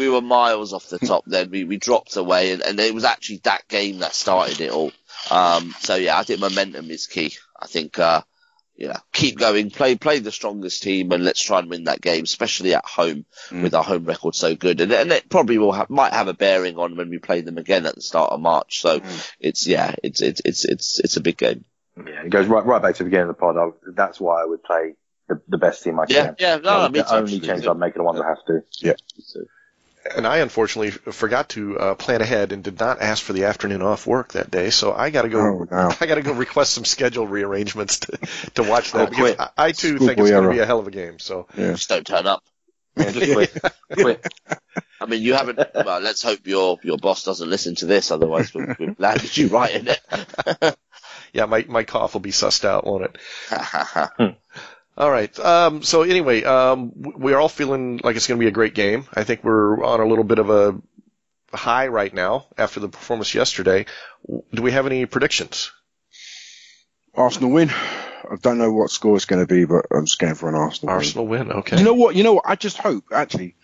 were miles off the top then. We dropped away and it was actually that game that started it all. I think momentum is key. I think, keep going, play the strongest team, and let's try and win that game, especially at home with our home record so good. And it probably might have a bearing on when we play them again at the start of March. So it's a big game. Yeah, it goes right back to the beginning of the pod. That's why I would play the best team I can. The only change I'd make are the ones I have to. Yeah. So. And I unfortunately forgot to plan ahead and did not ask for the afternoon off work that day, so I got to go. I got to go request some schedule rearrangements to watch that because I too think it's going to be a hell of a game. So just don't turn up. Yeah, just quit. I mean, you haven't. Well, let's hope your boss doesn't listen to this. Otherwise, we've landed you right in it. Yeah, my cough will be sussed out, won't it? All right. So anyway, we're all feeling like it's going to be a great game. I think we're on a little bit of a high right now after the performance yesterday. Do we have any predictions? Arsenal win. I don't know what score it's going to be, but I'm just going for an Arsenal win. Okay. You know what? I just hope, actually,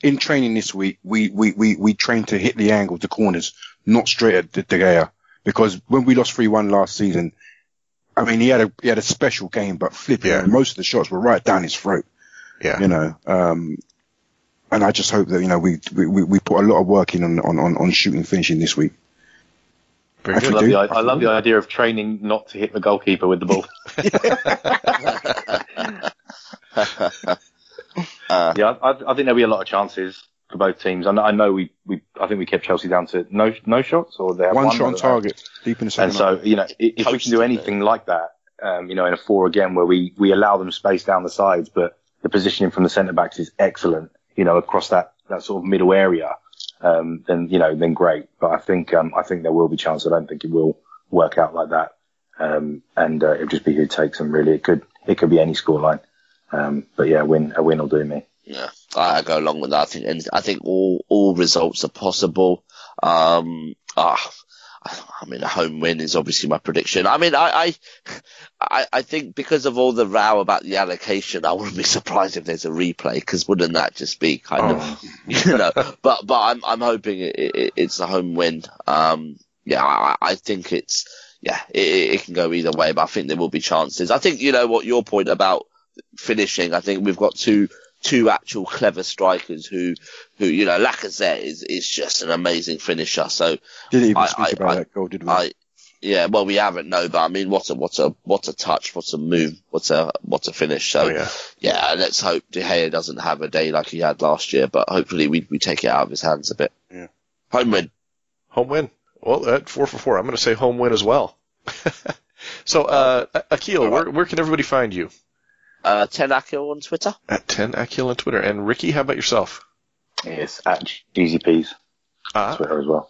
in training this week, we train to hit the angles, the corners, not straight at De Gea. Because when we lost 3-1 last season, I mean, he had a special game, but flipping, most of the shots were right down his throat. Yeah. You know, and I just hope that, you know, we put a lot of work in on shooting finishing this week. I love the idea of training not to hit the goalkeeper with the ball. I think there'll be a lot of chances for both teams. I know I think we kept Chelsea down to no shots, or they have one shot on target deep in the second. And so, you know, if we can do anything like that, you know, in a 4 again where we allow them space down the sides, but the positioning from the centre backs is excellent, you know, across that sort of middle area, then great. But I think there will be chance. I don't think it will work out like that. It'll just be who takes them, really. It could be any scoreline. But yeah, a win will do me. Yeah, I go along with that. I think all results are possible. I mean, a home win is obviously my prediction. I mean, I think because of all the row about the allocation, I wouldn't be surprised if there's a replay, because wouldn't that just be kind of, you know? But I'm hoping it's a home win. I think it can go either way, but I think there will be chances. I think, you know what, your point about finishing, I think we've got two actual clever strikers who you know, Lacazette is just an amazing finisher. So didn't even speak about that goal, did we? Yeah, well, we haven't, no, but I mean, what a touch, what a move, what a finish. So yeah, let's hope De Gea doesn't have a day like he had last year, but hopefully we take it out of his hands a bit. Yeah, home win. Well, at 4 for 4, I'm going to say home win as well. So, Akhil, where can everybody find you? 10 Akhil on Twitter. At 10 Akhil on Twitter. And Ricky, how about yourself? Yes, at GZPs. Twitter as well.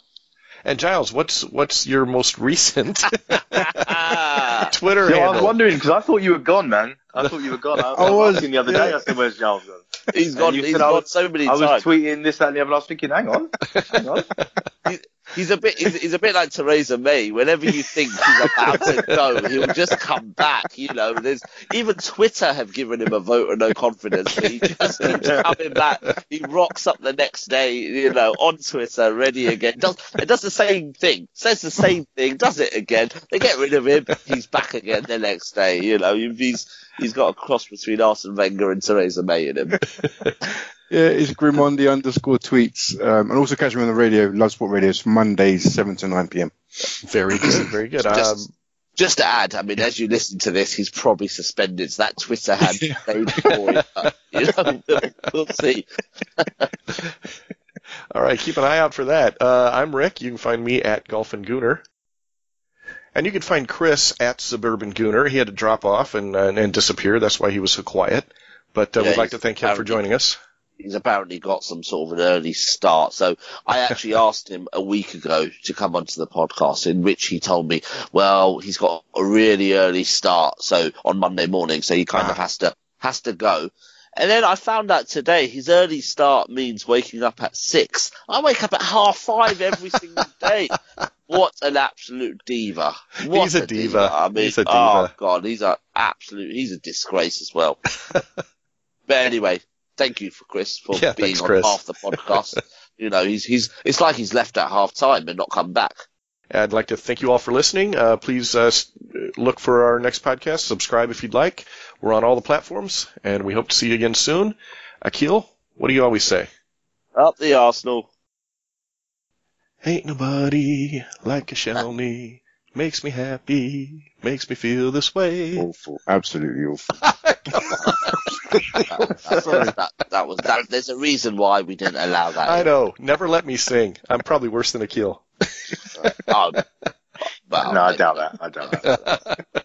And Giles, what's your most recent Twitter handle? I was wondering, because I thought you were gone, man. I thoued you were gone. I was asking the other day, I said, where's Giles gone? He's gone so many times. I was tweeting this, that, and the other, and I was thinking, hang on. He's a bit like Theresa May. Whenever you think he's about to go, he'll just come back. You know, even Twitter have given him a vote of no confidence, but he just keeps coming back. He rocks up the next day, you know, on Twitter, ready again. It does the same thing, says the same thing, does it again. They get rid of him, he's back again the next day. You know, he's got a cross between Arsene Wenger and Theresa May in him. Yeah, it's Grimondi _tweets. And also catch me on the radio, Love Sport Radio. It's Mondays, 7 to 9 p.m. Very good, very good. Just to add, I mean, as you listen to this, he's probably suspended. So that Twitter had stayed for him. You know, we'll see. All right, keep an eye out for that. I'm Rick. You can find me at Golf and Gooner. And you can find Chris at Suburban Gooner. He had to drop off and disappear. That's why he was so quiet. But we'd like to thank him for joining us. He's apparently got some sort of an early start. So I actually asked him a week ago to come onto the podcast, in which he told me, well, he's got a really early start, so on Monday morning, so he kind of has to go. And then I found out today his early start means waking up at 6. I wake up at 5:30 every single day. What an absolute diva. He's a diva. I mean, he's a diva. Oh God, he's a disgrace as well. But anyway, thank you for Chris for being on half the podcast. You know, it's like he's left at half time and not come back. I'd like to thank you all for listening. Please look for our next podcast. Subscribe if you'd like. We're on all the platforms, and we hope to see you again soon. Akhil, what do you always say? Up the Arsenal. Ain't nobody like a Shelby. Makes me happy. Makes me feel this way. Awful. Absolutely awful. Sorry. That was that. There's a reason why we didn't allow that. I know. Never let me sing. I'm probably worse than Akhil. Well, no, I doubt that.